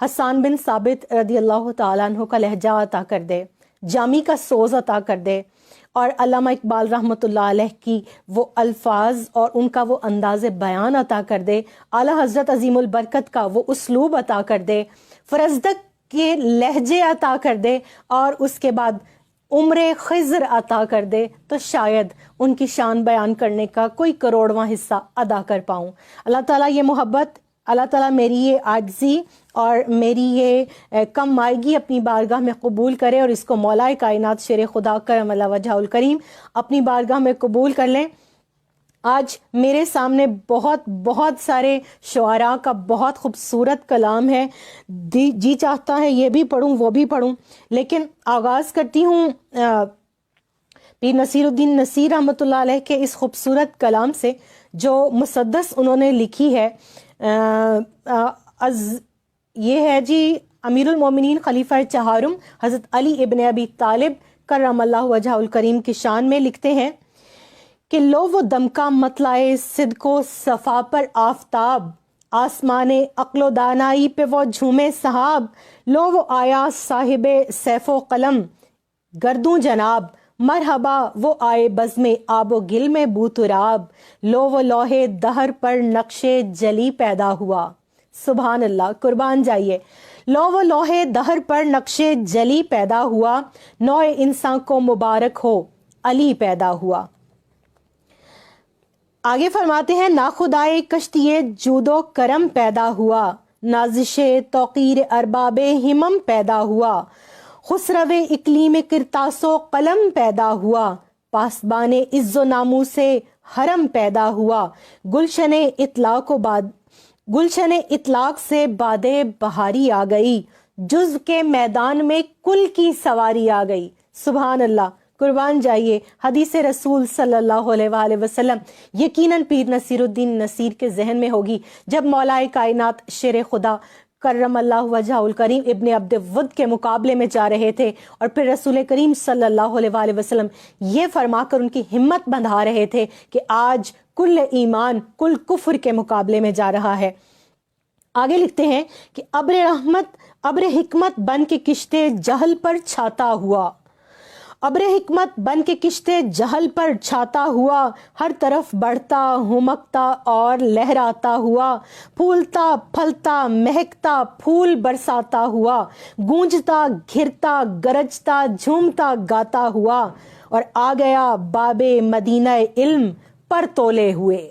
حسان بن ثابت رضی اللہ تعالیٰ عنہ کا لہجہ عطا کر دے، جامی کا سوز عطا کر دے، اور علامہ اقبال رحمۃ اللہ علیہ کی وہ الفاظ اور ان کا وہ انداز بیان عطا کر دے، اعلیٰ حضرت عظیم البرکت کا وہ اسلوب عطا کر دے، فرزدق کے لہجے عطا کر دے، اور اس کے بعد عمر خضر عطا کر دے، تو شاید ان کی شان بیان کرنے کا کوئی کروڑواں حصہ ادا کر پاؤں۔ اللہ تعالیٰ یہ محبت، اللہ تعالیٰ میری یہ عاجزی اور میری یہ کم مائگی اپنی بارگاہ میں قبول کرے، اور اس کو مولا کائنات شیر خدا کرم اللہ وجہ الکریم اپنی بارگاہ میں قبول کر لیں۔ آج میرے سامنے بہت سارے شعراء کا بہت خوبصورت کلام ہے، جی چاہتا ہے یہ بھی پڑھوں وہ بھی پڑھوں، لیکن آغاز کرتی ہوں پیر نصیر الدین نصیر رحمۃ اللہ علیہ کے اس خوبصورت کلام سے جو مسدس انہوں نے لکھی ہے۔ یہ ہے جی امیر المومنین خلیفہ چہارم حضرت علی ابن ابی طالب کرم اللہ وجہ الکریم کی شان میں لکھتے ہیں کہ لو وہ دمکا مطلع صدق و صفا پر آفتاب، آسمان عقل و دانائی پہ وہ جھومے صحاب، لو وہ آیا صاحب سیف و قلم گردوں جناب، مرحبا وہ آئے بزم آب و گل میں بو تراب، لو وہ لوہے دہر پر نقش جلی پیدا ہوا۔ سبحان اللہ، قربان جائیے۔ لو وہ لوہے دہر پر نقش جلی پیدا ہوا، نوع انسان کو مبارک ہو علی پیدا ہوا۔ آگے فرماتے ہیں ناخدائے کشتی جود و کرم پیدا ہوا، نازش توقیر ارباب ہمم پیدا ہوا، خسرو اقلیم کرتاس و قلم پیدا ہوا، پاسبان عز و ناموس سے حرم پیدا ہوا، گلشن اطلاق سے باد بہاری آ گئی، جز کے میدان میں کل کی سواری آ گئی۔ سبحان اللہ، قربان جائیے۔ حدیث رسول صلی اللہ علیہ وآلہ وسلم یقیناً پیر نصیر الدین نصیر کے ذہن میں ہوگی جب مولا کائنات شیر خدا کرم اللہ وجہ الکریم ابن عبد ود کے مقابلے میں جا رہے تھے، اور پھر رسول کریم صلی اللہ علیہ وآلہ وسلم یہ فرما کر ان کی ہمت بندھا رہے تھے کہ آج کل ایمان کل کفر کے مقابلے میں جا رہا ہے۔ آگے لکھتے ہیں کہ ابر حکمت بن کے کشتے جہل پر چھاتا ہوا، ابر حکمت بن کے کشتے جہل پر چھاتا ہوا، ہر طرف بڑھتا ہمکتا اور لہراتا ہوا، پھولتا پھلتا مہکتا پھول برساتا ہوا، گونجتا گھرتا گرجتا جھومتا گاتا ہوا، اور آ گیا باب مدینہ علم پر تولے ہوئے،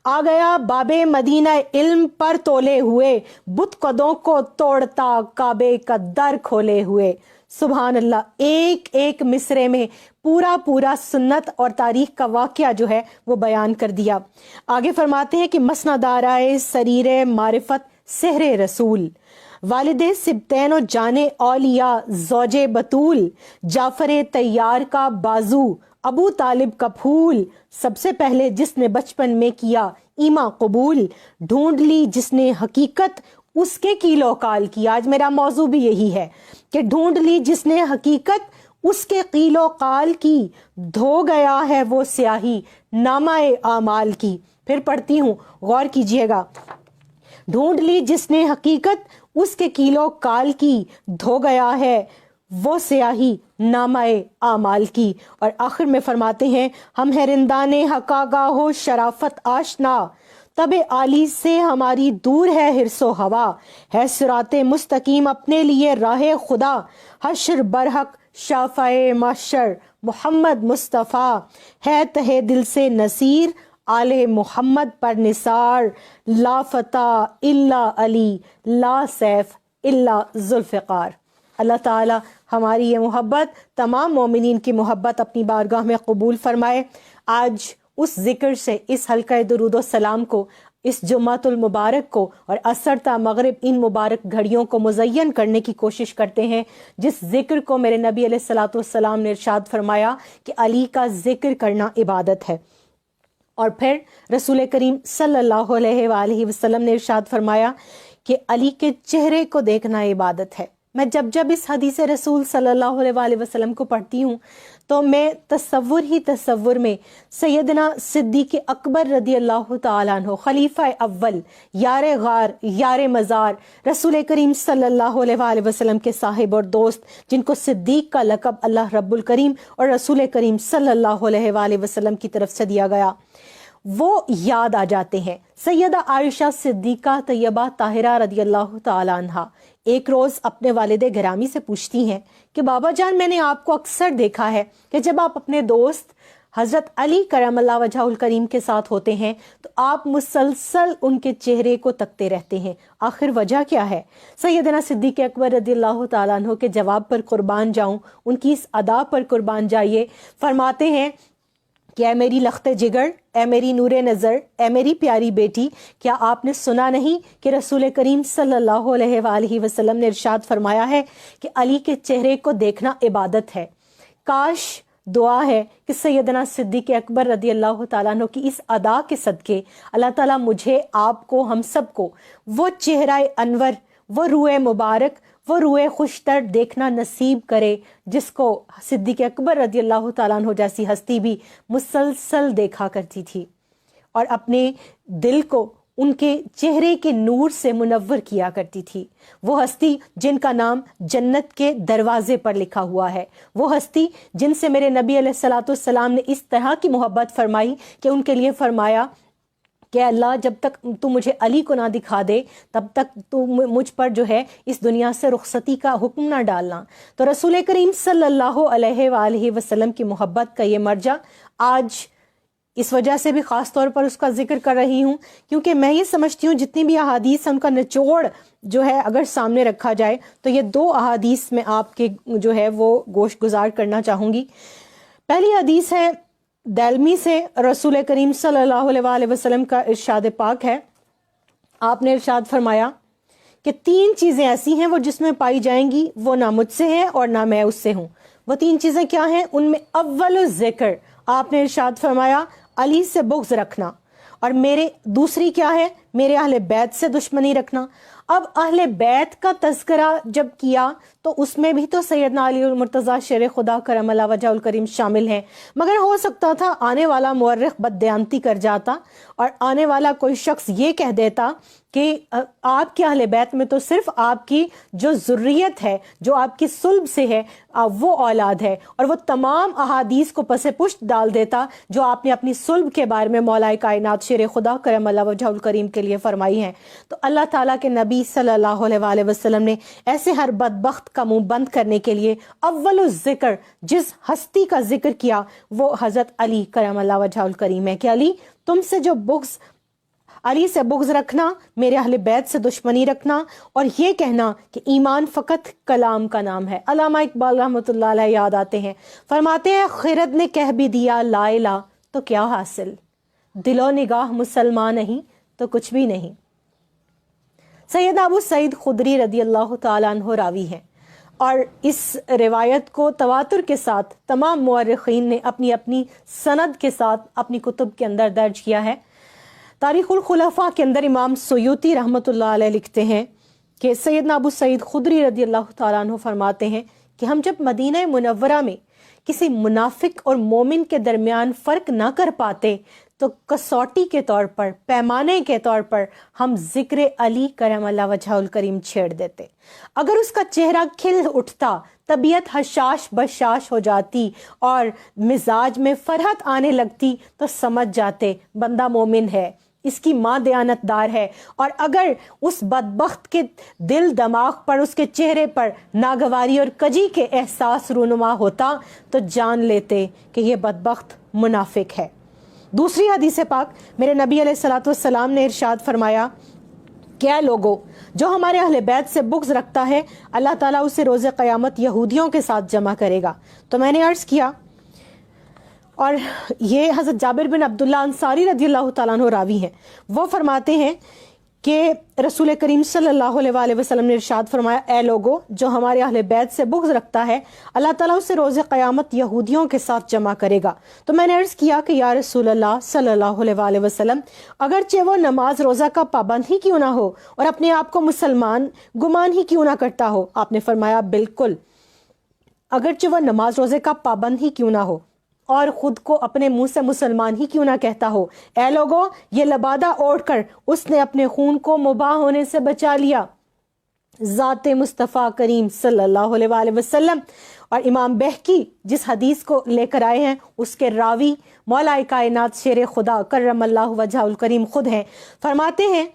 آ گیا باب مدینہ علم پر تولے ہوئے، بت قدوں کو توڑتا کعبے کا در کھولے ہوئے۔ سبحان اللہ، ایک ایک مصرے میں پورا سنت اور تاریخ کا واقعہ جو ہے وہ بیان کر دیا۔ آگے فرماتے ہیں کہ مسندارائے سریر معرفت سحر رسول، والد سبتین و جان اولیاء زوج بطول، جعفر طیار کا بازو ابو طالب کا پھول، سب سے پہلے جس نے بچپن میں کیا ایمان قبول، ڈھونڈ لی جس نے حقیقت اس کے کیلو کال کی۔ آج میرا موضوع بھی یہی ہے کہ ڈھونڈ لی جس نے حقیقت اس کے قیل و قال کی، دھو گیا ہے وہ سیاہی نامہ اعمال کی۔ پھر پڑھتی ہوں، غور کیجئے گا۔ ڈھونڈ لی جس نے حقیقت اس کے قیل و قال کی، دھو گیا ہے وہ سیاہی نامہ اعمال کی۔ اور آخر میں فرماتے ہیں ہم ہے رندان حقاگاہ ہو شرافت آشنا، تب عالی سے ہماری دور ہے حرص و ہوا، ہے صراط مستقیم اپنے لیے راہ خدا، حشر برحق شافع محشر محمد مصطفیٰ، ہے تہ دل سے نصیر آل محمد پر نثار، لا فتح الا علی لا سیف الا ذوالفقار۔ اللہ تعالی ہماری یہ محبت، تمام مومنین کی محبت اپنی بارگاہ میں قبول فرمائے۔ آج اس ذکر سے اس حلقہ درود و سلام کو، اس جمعۃ المبارک کو اور عصر تا مغرب ان مبارک گھڑیوں کو مزین کرنے کی کوشش کرتے ہیں، جس ذکر کو میرے نبی علیہ الصلوۃ والسلام نے ارشاد فرمایا کہ علی کا ذکر کرنا عبادت ہے، اور پھر رسول کریم صلی اللہ علیہ وآلہ وسلم نے ارشاد فرمایا کہ علی کے چہرے کو دیکھنا عبادت ہے۔ میں جب اس حدیث رسول صلی اللہ علیہ وسلم کو پڑھتی ہوں تو میں تصور میں سیدنا صدیق اکبر رضی اللہ تعالیٰ عنہ، خلیفہ اول، یار غار، یار مزار، رسول کریم صلی اللہ علیہ وسلم کے صاحب اور دوست، جن کو صدیق کا لقب اللہ رب الکریم اور رسول کریم صلی اللہ علیہ وسلم کی طرف سے دیا گیا، وہ یاد آ جاتے ہیں۔ سیدہ عائشہ صدیقہ طیبہ طاہرہ رضی اللہ تعالیٰ عنہ ایک روز اپنے والد گرامی سے پوچھتی ہیں کہ بابا جان، میں نے آپ کو اکثر دیکھا ہے کہ جب آپ اپنے دوست حضرت علی کرم اللہ وجہ الکریم کے ساتھ ہوتے ہیں تو آپ مسلسل ان کے چہرے کو تکتے رہتے ہیں، آخر وجہ کیا ہے؟ سیدنا صدیق اکبر رضی اللہ تعالیٰ عنہ کے جواب پر قربان جاؤں، ان کی اس ادا پر قربان جائیے، فرماتے ہیں کہ اے میری لخت جگر، اے میری نور نظر، اے میری پیاری بیٹی، کیا آپ نے سنا نہیں کہ رسول کریم صلی اللہ علیہ وآلہ وسلم نے ارشاد فرمایا ہے کہ علی کے چہرے کو دیکھنا عبادت ہے۔ کاش، دعا ہے کہ سیدنا صدیق اکبر رضی اللہ تعالیٰ عنہ کی اس ادا کے صدقے اللہ تعالیٰ مجھے، آپ کو، ہم سب کو وہ چہرہ انور، وہ روح مبارک، وہ روح خوشتر دیکھنا نصیب کرے جس کو صدیق اکبر رضی اللہ تعالیٰ عنہ جیسی ہستی بھی مسلسل دیکھا کرتی تھی اور اپنے دل کو ان کے چہرے کے نور سے منور کیا کرتی تھی۔ وہ ہستی جن کا نام جنت کے دروازے پر لکھا ہوا ہے، وہ ہستی جن سے میرے نبی علیہ الصلوۃ والسلام نے اس طرح کی محبت فرمائی کہ ان کے لیے فرمایا کہ اللہ، جب تک تو مجھے علی کو نہ دکھا دے تب تک تو مجھ پر جو ہے اس دنیا سے رخصتی کا حکم نہ ڈالنا۔ تو رسول کریم صلی اللہ علیہ وآلہ وسلم کی محبت کا یہ مرجع آج اس وجہ سے بھی خاص طور پر اس کا ذکر کر رہی ہوں کیونکہ میں یہ سمجھتی ہوں جتنی بھی احادیث ہیں ان کا نچوڑ جو ہے اگر سامنے رکھا جائے تو یہ دو احادیث میں آپ کے جو ہے وہ گوشت گزار کرنا چاہوں گی۔ پہلی حدیث ہے دلمی سے، رسول کریم صلی اللہ علیہ وسلم کا ارشاد پاک ہے، آپ نے ارشاد فرمایا کہ 3 چیزیں ایسی ہیں وہ جس میں پائی جائیں گی وہ نہ مجھ سے ہیں اور نہ میں اس سے ہوں۔ وہ 3 چیزیں کیا ہیں؟ ان میں اول الذکر، آپ نے ارشاد فرمایا علی سے بغض رکھنا، اور دوسری کیا ہے؟ میرے اہل بیت سے دشمنی رکھنا۔ اب اہل بیت کا تذکرہ جب کیا تو اس میں بھی تو سیدنا علی المرتضیٰ شیر خدا کرم اللہ وجہ الکریم شامل ہیں، مگر ہو سکتا تھا آنے والا مورخ بددیانتی کر جاتا اور آنے والا کوئی شخص یہ کہہ دیتا کہ آپ کے اہل بیت میں تو صرف آپ کی جو ذریت ہے، جو آپ کی صلب سے ہے، وہ اولاد ہے، اور وہ تمام احادیث کو پس پشت ڈال دیتا جو آپ نے اپنی صلب کے بارے میں مولا کائنات شیر خدا کرم اللہ وجہ الکریم کے لیے فرمائی ہیں۔ تو اللہ تعالیٰ کے نبی صلی اللہ علیہ وسلم نے ایسے ہر بدبخت کا منہ بند کرنے کے لیے اول الذکر جس ہستی کا ذکر کیا وہ حضرت علی کرم اللہ وجہ الکریم ہے کہ علی، تم سے جو بغض، علی سے بغض رکھنا، میرے اہل بیت سے دشمنی رکھنا، اور یہ کہنا کہ ایمان فقط کلام کا نام ہے۔ علامہ اقبال رحمۃ اللہ علیہ یاد آتے ہیں، فرماتے ہیں خرد نے کہہ بھی دیا لا الہ تو کیا حاصل، دل و نگاہ مسلمان نہیں تو کچھ بھی نہیں۔ سید ابو سعید خدری رضی اللہ تعالیٰ عنہ راوی ہیں اور اس روایت کو تواتر کے ساتھ تمام مورخین نے اپنی اپنی سند کے ساتھ اپنی کتب کے اندر درج کیا ہے۔ تاریخ الخلفاء کے اندر امام سیوطی رحمۃ اللہ علیہ لکھتے ہیں کہ سیدنا ابو سعید خدری رضی اللہ تعالیٰ عنہ فرماتے ہیں کہ ہم جب مدینہ منورہ میں کسی منافق اور مومن کے درمیان فرق نہ کر پاتے تو کسوٹی کے طور پر، پیمانے کے طور پر ہم ذکر علی کرم اللہ وجہ الکریم چھیڑ دیتے۔ اگر اس کا چہرہ کھل اٹھتا، طبیعت حشاش بشاش ہو جاتی اور مزاج میں فرحت آنے لگتی تو سمجھ جاتے بندہ مومن ہے، اس کی ماں دیانت دار ہے، اور اگر اس بدبخت کے دل دماغ پر، اس کے چہرے پر ناگواری اور کجی کے احساس رونما ہوتا تو جان لیتے کہ یہ بدبخت منافق ہے۔ دوسری حدیث پاک میرے نبی علیہ الصلوۃ والسلام نے ارشاد فرمایا کہ اے لوگو، جو ہمارے اہل بیت سے بغض رکھتا ہے اللہ تعالیٰ اسے روز قیامت یہودیوں کے ساتھ جمع کرے گا۔ تو میں نے عرض کیا، اور یہ حضرت جابر بن عبداللہ انصاری رضی اللہ تعالیٰ عنہ راوی ہیں، وہ فرماتے ہیں کہ رسول کریم صلی اللہ علیہ وسلم نے ارشاد فرمایا، اے لوگو جو ہمارے اہل بیت سے بغض رکھتا ہے اللہ تعالیٰ اسے روز قیامت یہودیوں کے ساتھ جمع کرے گا۔ تو میں نے عرض کیا کہ یا رسول اللہ صلی اللہ علیہ وسلم، اگرچہ وہ نماز روزہ کا پابند ہی کیوں نہ ہو اور اپنے آپ کو مسلمان گمان ہی کیوں نہ کرتا ہو؟ آپ نے فرمایا بالکل، اگرچہ وہ نماز روزے کا پابند ہی کیوں نہ ہو اور خود کو اپنے منہ سے مسلمان ہی کیوں نہ کہتا ہو، اے لوگوں یہ لبادہ اوڑھ کر اس نے اپنے خون کو مباح ہونے سے بچا لیا۔ ذات مصطفیٰ کریم صلی اللہ علیہ وسلم اور امام بہقی جس حدیث کو لے کر آئے ہیں اس کے راوی مولا کائنات شیر خدا کرم اللہ وجہہ الکریم خود ہیں۔ فرماتے ہیں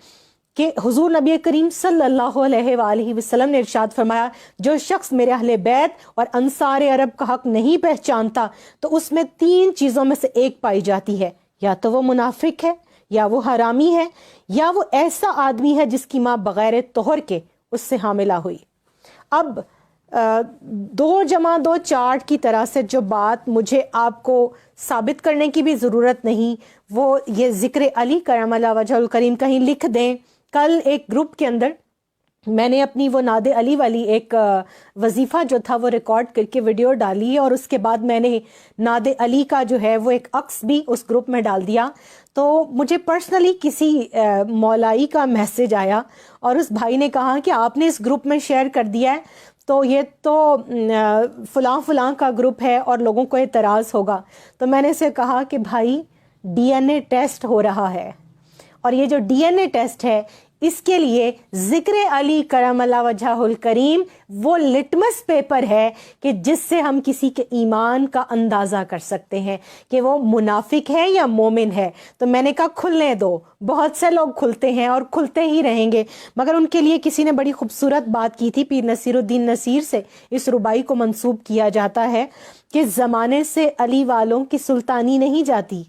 کہ حضور نبی کریم صلی اللہ علیہ وآلہ وسلم نے ارشاد فرمایا، جو شخص میرے اہل بیت اور انصار عرب کا حق نہیں پہچانتا تو اس میں 3 چیزوں میں سے ایک پائی جاتی ہے، یا تو وہ منافق ہے، یا وہ حرامی ہے، یا وہ ایسا آدمی ہے جس کی ماں بغیر طہر کے اس سے حاملہ ہوئی۔ اب 2 × 2 چارٹ کی طرح سے جو بات مجھے آپ کو ثابت کرنے کی بھی ضرورت نہیں، وہ یہ ذکر علی کرم اللہ وجہ الکریم کہیں لکھ دیں۔ کل ایک گروپ کے اندر میں نے اپنی وہ ناد علی والی ایک وظیفہ جو تھا وہ ریکارڈ کر کے ویڈیو ڈالی ہے، اور اس کے بعد میں نے ناد علی کا جو ہے وہ ایک عکس بھی اس گروپ میں ڈال دیا۔ تو مجھے پرسنلی کسی مولائی کا میسج آیا اور اس بھائی نے کہا کہ آپ نے اس گروپ میں شیئر کر دیا ہے تو یہ تو فلاں فلاں کا گروپ ہے اور لوگوں کو اعتراض ہوگا۔ تو میں نے اسے کہا کہ بھائی ڈی این اے ٹیسٹ ہو رہا ہے، اور یہ جو ڈی این اے ٹیسٹ ہے اس کے لیے ذکر علی کرم اللہ وجہ الکریم وہ لٹمس پیپر ہے کہ جس سے ہم کسی کے ایمان کا اندازہ کر سکتے ہیں کہ وہ منافق ہے یا مومن ہے۔ تو میں نے کہا کھلنے دو، بہت سے لوگ کھلتے ہیں اور کھلتے ہی رہیں گے، مگر ان کے لیے کسی نے بڑی خوبصورت بات کی تھی، پیر نصیر الدین نصیر سے اس ربائی کو منسوب کیا جاتا ہے کہ زمانے سے علی والوں کی سلطانی نہیں جاتی،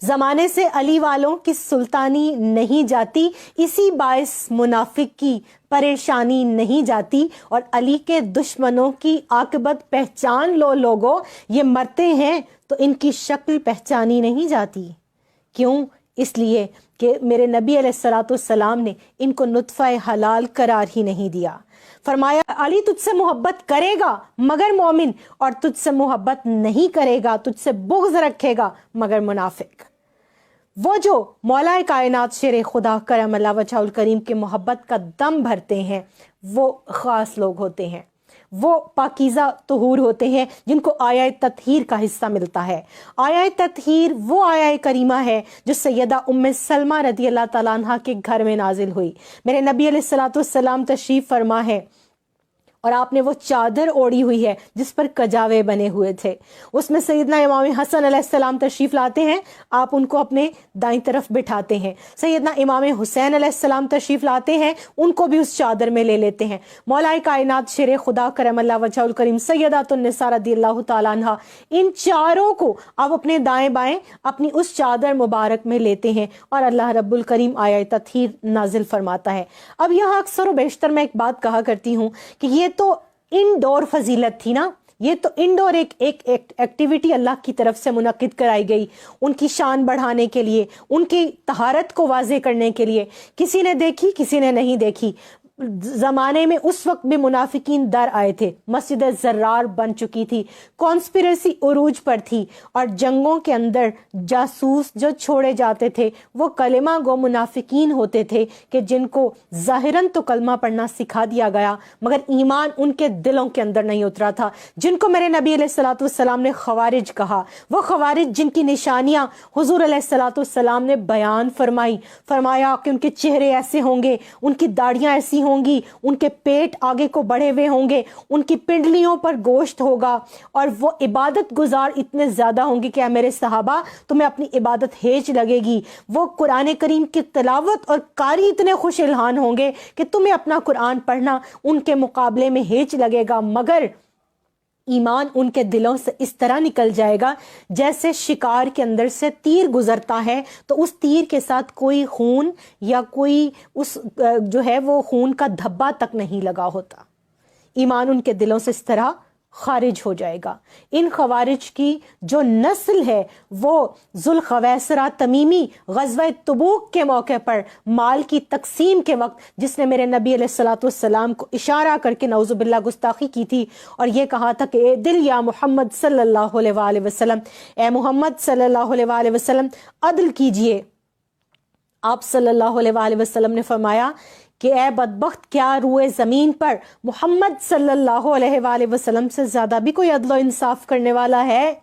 زمانے سے علی والوں کی سلطانی نہیں جاتی، اسی باعث منافق کی پریشانی نہیں جاتی، اور علی کے دشمنوں کی عاقبت پہچان لو لوگو، یہ مرتے ہیں تو ان کی شکل پہچانی نہیں جاتی۔ کیوں؟ اس لیے کہ میرے نبی علیہ الصلوۃ والسلام نے ان کو نطفہ حلال قرار ہی نہیں دیا۔ فرمایا علی تجھ سے محبت کرے گا مگر مومن، اور تجھ سے محبت نہیں کرے گا، تجھ سے بغض رکھے گا مگر منافق۔ وہ جو مولا کائنات شیر خدا کرم اللہ وجہ الکریم کے محبت کا دم بھرتے ہیں وہ خاص لوگ ہوتے ہیں، وہ پاکیزہ طہور ہوتے ہیں جن کو آیہ تطہیر کا حصہ ملتا ہے۔ آیہ تطہیر وہ آیہ کریمہ ہے جو سیدہ ام سلمہ رضی اللہ تعالیٰ عنہ کے گھر میں نازل ہوئی۔ میرے نبی علیہ الصلوۃ والسلام تشریف فرما ہے اور آپ نے وہ چادر اوڑھی ہوئی ہے جس پر کجاوے بنے ہوئے تھے، اس میں سیدنا امام حسن علیہ السلام تشریف لاتے ہیں، آپ ان کو اپنے دائیں طرف بٹھاتے ہیں، سیدنا امام حسین علیہ السلام تشریف لاتے ہیں، ان کو بھی اس چادر میں لے لیتے ہیں۔ مولا کائنات شیر خدا کرم اللہ وجہ الکریم سیدات النساء رضی اللہ تعالیٰ عنہ ان چاروں کو آپ اپنے دائیں بائیں اپنی اس چادر مبارک میں لیتے ہیں اور اللہ رب الکریم آیہ تطہیر نازل فرماتا ہے۔ اب یہاں اکثر و بیشتر میں ایک بات کہا کرتی ہوں کہ یہ تو انڈور فضیلت تھی نا، یہ تو انڈور ایک ایکٹیویٹی اللہ کی طرف سے منعقد کرائی گئی ان کی شان بڑھانے کے لیے، ان کی طہارت کو واضح کرنے کے لیے۔ کسی نے دیکھی کسی نے نہیں دیکھی، زمانے میں اس وقت بھی منافقین در آئے تھے، مسجد زرار بن چکی تھی، کانسپریسی عروج پر تھی، اور جنگوں کے اندر جاسوس جو چھوڑے جاتے تھے وہ کلمہ گو منافقین ہوتے تھے کہ جن کو ظاہراً تو کلمہ پڑھنا سکھا دیا گیا مگر ایمان ان کے دلوں کے اندر نہیں اترا تھا، جن کو میرے نبی علیہ الصلوۃ والسلام نے خوارج کہا۔ وہ خوارج جن کی نشانیاں حضور علیہ الصلوۃ والسلام نے بیان فرمایا کہ ان کے چہرے ایسے ہوں گے، ان کی داڑیاں ایسی ہوں گی، ان کے پیٹ آگے کو بڑھے ہوئے ہوں گے، ان کی پنڈلیوں پر گوشت ہوگا، اور وہ عبادت گزار اتنے زیادہ ہوں گے کہ اے میرے صحابہ تمہیں اپنی عبادت ہیچ لگے گی۔ وہ قرآن کریم کی تلاوت اور قاری اتنے خوش الحان ہوں گے کہ تمہیں اپنا قرآن پڑھنا ان کے مقابلے میں ہیچ لگے گا، مگر ایمان ان کے دلوں سے اس طرح نکل جائے گا جیسے شکار کے اندر سے تیر گزرتا ہے تو اس تیر کے ساتھ کوئی خون یا کوئی اس جو ہے وہ خون کا دھبا تک نہیں لگا ہوتا۔ ایمان ان کے دلوں سے اس طرح خارج ہو جائے گا۔ ان خوارج کی جو نسل ہے وہ ذوالخویسرہ تمیمی غزوہ تبوک کے موقع پر مال کی تقسیم کے وقت جس نے میرے نبی علیہ الصلوۃ والسلام کو اشارہ کر کے نعوذ باللہ گستاخی کی تھی اور یہ کہا تھا کہ اے دل یا محمد صلی اللہ علیہ وآلہ وسلم، اے محمد صلی اللہ علیہ وآلہ وسلم عدل کیجئے۔ آپ صلی اللہ علیہ وآلہ وسلم نے فرمایا کہ اے بدبخت، کیا روئے زمین پر محمد صلی اللہ علیہ وآلہ وسلم سے زیادہ بھی کوئی عدل و انصاف کرنے والا ہے؟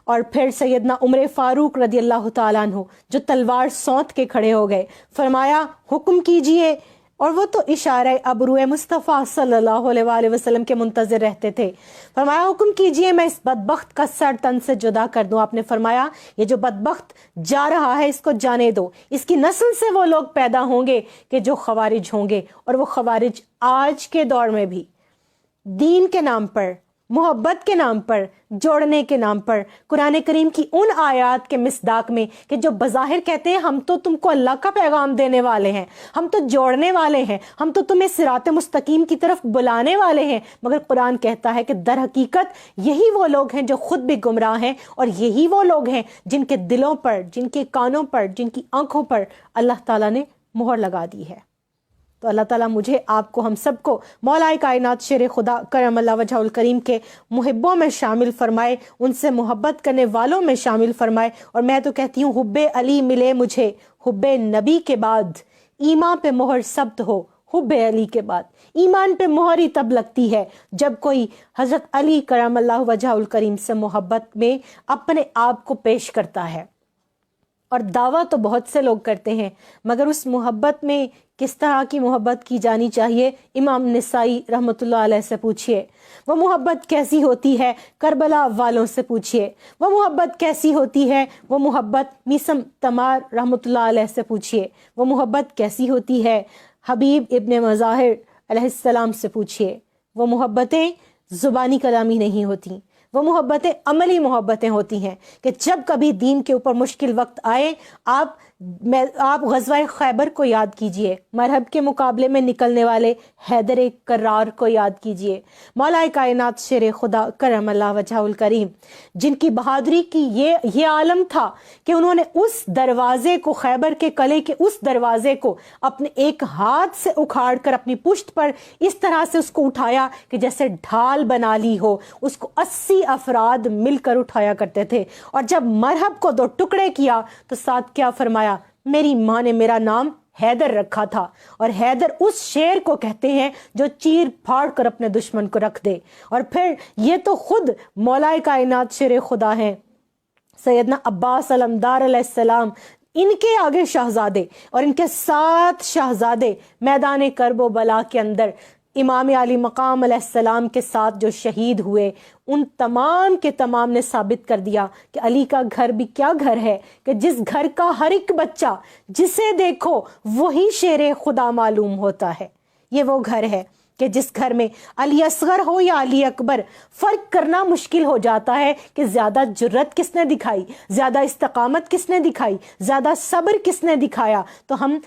اور پھر سیدنا عمر فاروق رضی اللہ تعالیٰ عنہ جو تلوار سونت کے کھڑے ہو گئے، فرمایا حکم کیجئے، اور وہ تو اشارہ ابرو مصطفیٰ صلی اللہ علیہ وآلہ وسلم کے منتظر رہتے تھے۔ فرمایا حکم کیجئے میں اس بدبخت کا سر تن سے جدا کر دوں۔ آپ نے فرمایا یہ جو بدبخت جا رہا ہے اس کو جانے دو، اس کی نسل سے وہ لوگ پیدا ہوں گے کہ جو خوارج ہوں گے، اور وہ خوارج آج کے دور میں بھی دین کے نام پر، محبت کے نام پر، جوڑنے کے نام پر، قرآن کریم کی ان آیات کے مصداق میں کہ جو بظاہر کہتے ہیں ہم تو تم کو اللہ کا پیغام دینے والے ہیں، ہم تو جوڑنے والے ہیں، ہم تو تمہیں صراط مستقیم کی طرف بلانے والے ہیں، مگر قرآن کہتا ہے کہ در حقیقت یہی وہ لوگ ہیں جو خود بھی گمراہ ہیں، اور یہی وہ لوگ ہیں جن کے دلوں پر، جن کے کانوں پر، جن کی آنکھوں پر اللہ تعالیٰ نے مہر لگا دی ہے۔ تو اللہ تعالیٰ مجھے، آپ کو، ہم سب کو مولا کائنات شیر خدا کرم اللہ وجہہ الکریم کے محبوں میں شامل فرمائے، ان سے محبت کرنے والوں میں شامل فرمائے۔ اور میں تو کہتی ہوں حب علی ملے مجھے حب نبی کے بعد، ایمان پہ مہر ثبت ہو حب علی کے بعد۔ ایمان پہ مہر ہی تب لگتی ہے جب کوئی حضرت علی کرم اللہ وجہہ الکریم سے محبت میں اپنے آپ کو پیش کرتا ہے۔ اور دعویٰ تو بہت سے لوگ کرتے ہیں، مگر اس محبت میں کس طرح کی محبت کی جانی چاہیے امام نسائی رحمۃ اللہ علیہ سے پوچھئے۔ وہ محبت کیسی ہوتی ہے کربلا والوں سے پوچھئے۔ وہ محبت کیسی ہوتی ہے، وہ محبت میثم تمار رحمۃ اللہ علیہ سے پوچھئے۔ وہ محبت کیسی ہوتی ہے حبیب ابن مظاہر علیہ السلام سے پوچھئے۔ وہ محبتیں زبانی کلامی نہیں ہوتی، وہ محبتیں عملی محبتیں ہوتی ہیں کہ جب کبھی دین کے اوپر مشکل وقت آئے، آپ غزوہ خیبر کو یاد کیجئے، مرحب کے مقابلے میں نکلنے والے حیدر کرار کو یاد کیجئے، مولا کائنات شیر خدا کرم اللہ وجہہ الکریم جن کی بہادری کی یہ عالم تھا کہ انہوں نے اس دروازے کو، خیبر کے قلعے کے اس دروازے کو اپنے ایک ہاتھ سے اکھاڑ کر اپنی پشت پر اس طرح سے اس کو اٹھایا کہ جیسے ڈھال بنا لی ہو، اس کو 80 افراد مل کر اٹھایا کرتے تھے۔ اور جب مرحب کو 2 ٹکڑے کیا تو ساتھ کیا فرمایا؟ میری ماں نے میرا نام حیدر رکھا تھا، اور حیدر اس شیر کو کہتے ہیں جو چیر پھاڑ کر اپنے دشمن کو رکھ دے۔ اور پھر یہ تو خود مولا کائنات شیر خدا ہیں سیدنا عباس علمدار علیہ السلام، ان کے آگے شہزادے اور ان کے 7 شہزادے میدان کرب و بلا کے اندر امام علی مقام علیہ السلام کے ساتھ جو شہید ہوئے، ان تمام کے تمام نے ثابت کر دیا کہ علی کا گھر بھی کیا گھر ہے کہ جس گھر کا ہر ایک بچہ جسے دیکھو وہی شیر خدا معلوم ہوتا ہے۔ یہ وہ گھر ہے کہ جس گھر میں علی اصغر ہو یا علی اکبر فرق کرنا مشکل ہو جاتا ہے کہ زیادہ جرت کس نے دکھائی، زیادہ استقامت کس نے دکھائی، زیادہ صبر کس نے دکھایا۔ تو ہم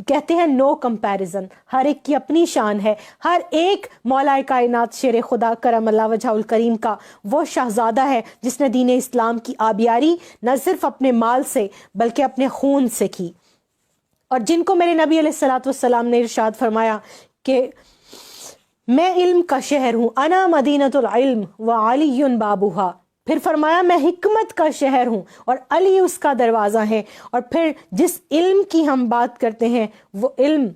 کہتے ہیں نو کمپیریزن، ہر ایک کی اپنی شان ہے، ہر ایک مولا کائنات شیر خدا کرم اللہ وجہہ الکریم کا وہ شہزادہ ہے جس نے دین اسلام کی آبیاری نہ صرف اپنے مال سے بلکہ اپنے خون سے کی، اور جن کو میرے نبی علیہ الصلوۃ والسلام نے ارشاد فرمایا کہ میں علم کا شہر ہوں، انا مدینۃ العلم وعلی بابوہا۔ پھر فرمایا میں حکمت کا شہر ہوں اور علی اس کا دروازہ ہے۔ اور پھر جس علم کی ہم بات کرتے ہیں وہ علم،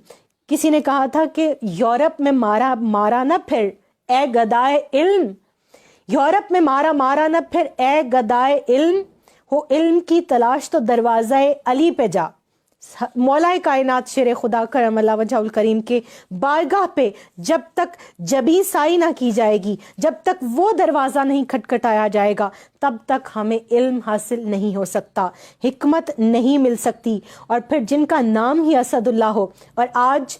کسی نے کہا تھا کہ یورپ میں مارا نہ پھر اے گدائے علم، یورپ میں مارا نہ پھر اے گدائے علم، ہو علم کی تلاش تو دروازہ علی پہ جا۔ مولا کائنات شیر خدا کرم اللہ وجہہ الکریم کے بارگاہ پہ جب تک جبی سائی نہ کی جائے گی، جب تک وہ دروازہ نہیں کھٹکھٹایا جائے گا، تب تک ہمیں علم حاصل نہیں ہو سکتا، حکمت نہیں مل سکتی۔ اور پھر جن کا نام ہی اسد اللہ ہو، اور آج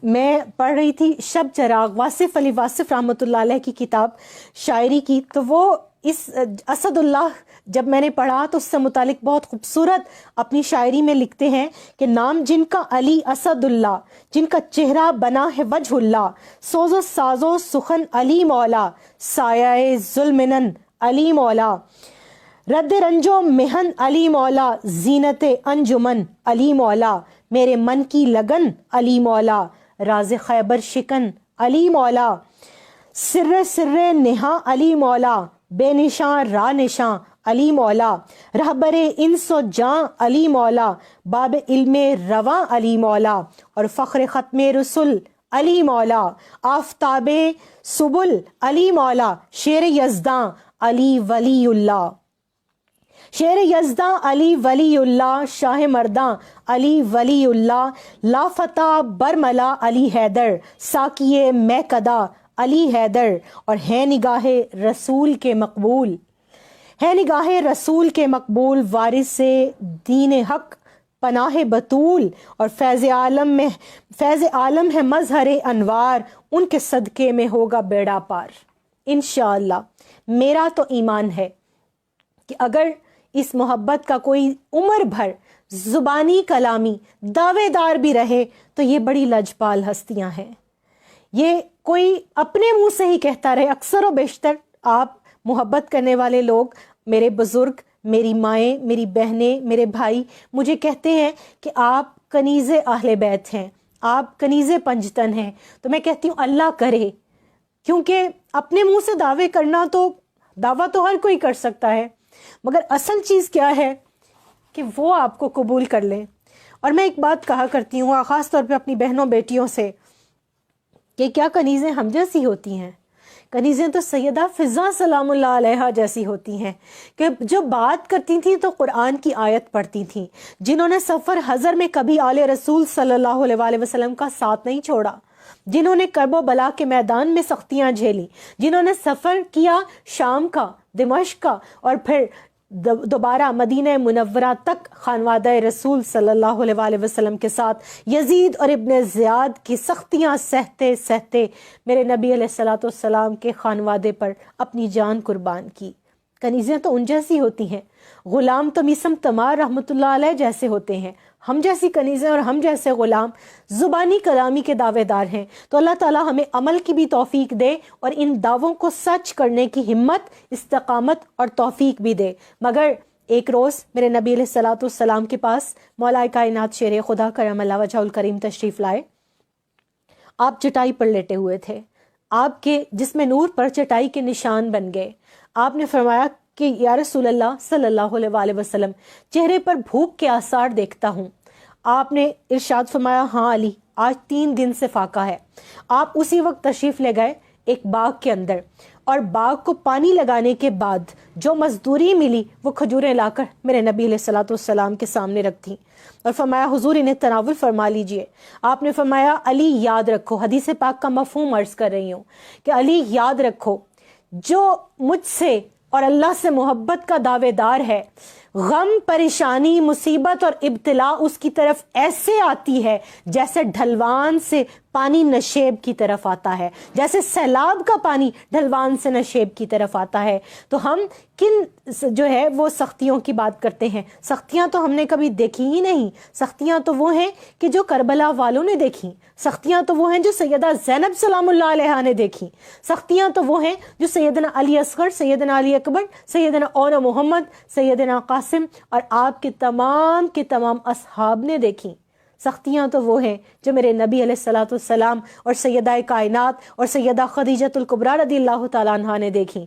میں پڑھ رہی تھی شب چراغ واصف علی واصف رحمۃ اللہ علیہ کی کتاب شاعری کی، تو وہ اس اسد اللہ جب میں نے پڑھا تو اس سے متعلق بہت خوبصورت اپنی شاعری میں لکھتے ہیں کہ نام جن کا علی اسد اللہ، جن کا چہرہ بنا ہے وجہ اللہ، سوز و ساز و سخن علی مولا، سایہ ظلمنن علی مولا، رد رنج و محن علی مولا، زینت انجمن علی مولا، میرے من کی لگن علی مولا، راز خیبر شکن علی مولا، سر سر نہا علی مولا، بے نشاں را نشاں علی مولا، رہبر انس و جاں علی مولا، باب علم رواں علی مولا، اور فخر ختم رسول علی مولا، آفتاب سبل علی مولا، شیر یزداں علی ولی اللہ، شیر یزداں علی ولی اللہ، شاہ مرداں علی ولی اللہ، لافتہ برملا علی حیدر، ساکیے میکدا علی حیدر، اور ہے نگاہ رسول کے مقبول، ہے نگاہ رسول کے مقبول، وارث دین حق پناہ بطول، اور فیض عالم ہے مظہر انوار، ان کے صدقے میں ہوگا بیڑا پار۔ انشاءاللہ میرا تو ایمان ہے کہ اگر اس محبت کا کوئی عمر بھر زبانی کلامی دعوے دار بھی رہے تو یہ بڑی لجپال ہستیاں ہیں، یہ کوئی اپنے منہ سے ہی کہتا رہے۔ اکثر و بیشتر آپ محبت کرنے والے لوگ، میرے بزرگ، میری مائیں، میری بہنیں، میرے بھائی مجھے کہتے ہیں کہ آپ کنیز اہل بیت ہیں، آپ کنیز پنجتن ہیں، تو میں کہتی ہوں اللہ کرے، کیونکہ اپنے منہ سے دعوے کرنا تو دعویٰ تو ہر کوئی کر سکتا ہے، مگر اصل چیز کیا ہے کہ وہ آپ کو قبول کر لیں۔ اور میں ایک بات کہا کرتی ہوں خاص طور پہ اپنی بہنوں بیٹیوں سے کہ کیا کنیزیں ہم جیسی ہوتی ہیں؟ کنیزیں تو سیدہ فضا سلام اللہ علیہا جیسی ہوتی ہیں کہ جو بات کرتی تھیں تو قرآن کی آیت پڑھتی تھیں، جنہوں نے سفر حضر میں کبھی آل رسول صلی اللہ علیہ وآلہ وسلم کا ساتھ نہیں چھوڑا، جنہوں نے کرب و بلا کے میدان میں سختیاں جھیلی، جنہوں نے سفر کیا شام کا، دمشق کا، اور پھر دوبارہ مدینہ منورہ تک خانوادہ رسول صلی اللہ علیہ وآلہ وسلم کے ساتھ یزید اور ابن زیاد کی سختیاں سہتے سہتے میرے نبی علیہ الصلوۃ والسلام کے خانوادے پر اپنی جان قربان کی۔ کنیزیں تو ان جیسی ہوتی ہیں، غلام تمیسم تمار رحمۃ اللہ علیہ جیسے ہوتے ہیں، ہم جیسی کنیزیں اور ہم جیسے غلام زبانی کلامی کے دعوے دار ہیں۔ تو اللہ تعالیٰ ہمیں عمل کی بھی توفیق دے اور ان دعووں کو سچ کرنے کی ہمت، استقامت اور توفیق بھی دے۔ مگر ایک روز میرے نبی علیہ الصلوۃ والسلام کے پاس مولا کائنات شیر خدا کرم اللہ وجہہ الکریم تشریف لائے۔ آپ چٹائی پر لیٹے ہوئے تھے، آپ کے جسم نور پر چٹائی کے نشان بن گئے۔ آپ نے فرمایا کہ یا رسول اللہ صلی اللہ علیہ وآلہ وسلم، چہرے پر بھوک کے آثار دیکھتا ہوں۔ آپ نے ارشاد فرمایا ہاں علی، آج 3 دن سے فاقہ ہے۔ آپ اسی وقت تشریف لے گئے ایک باغ کے اندر، اور باغ کو پانی لگانے کے بعد جو مزدوری ملی وہ کھجوریں لا کر میرے نبی علیہ الصلوۃ والسلام کے سامنے رکھ دیں اور فرمایا حضور انہیں تناول فرما لیجئے۔ آپ نے فرمایا علی یاد رکھو، حدیث پاک کا مفہوم عرض کر رہی ہوں کہ علی یاد رکھو، جو مجھ سے اور اللہ سے محبت کا دعوے دار ہے، غم، پریشانی، مصیبت اور ابتلا اس کی طرف ایسے آتی ہے جیسے ڈھلوان سے پانی نشیب کی طرف آتا ہے، جیسے سیلاب کا پانی ڈھلوان سے نشیب کی طرف آتا ہے۔ تو ہم کن جو ہے وہ سختیوں کی بات کرتے ہیں؟ سختیاں تو ہم نے کبھی دیکھی ہی نہیں۔ سختیاں تو وہ ہیں کہ جو کربلا والوں نے دیکھی، سختیاں تو وہ ہیں جو سیدہ زینب سلام اللہ علیہا نے دیکھی، سختیاں تو وہ ہیں جو سیدنا علی اصغر، سیدنا علی اکبر، سیدنا اونا محمد، سیدنا قاسم اور آپ کے تمام اصحاب نے دیکھی۔ سختیاں تو وہ ہیں جو میرے نبی علیہ الصلوۃ والسلام اور سیدہ کائنات اور سیدہ خدیجۃ الکبریٰ رضی اللہ تعالیٰ عنہا نے دیکھی۔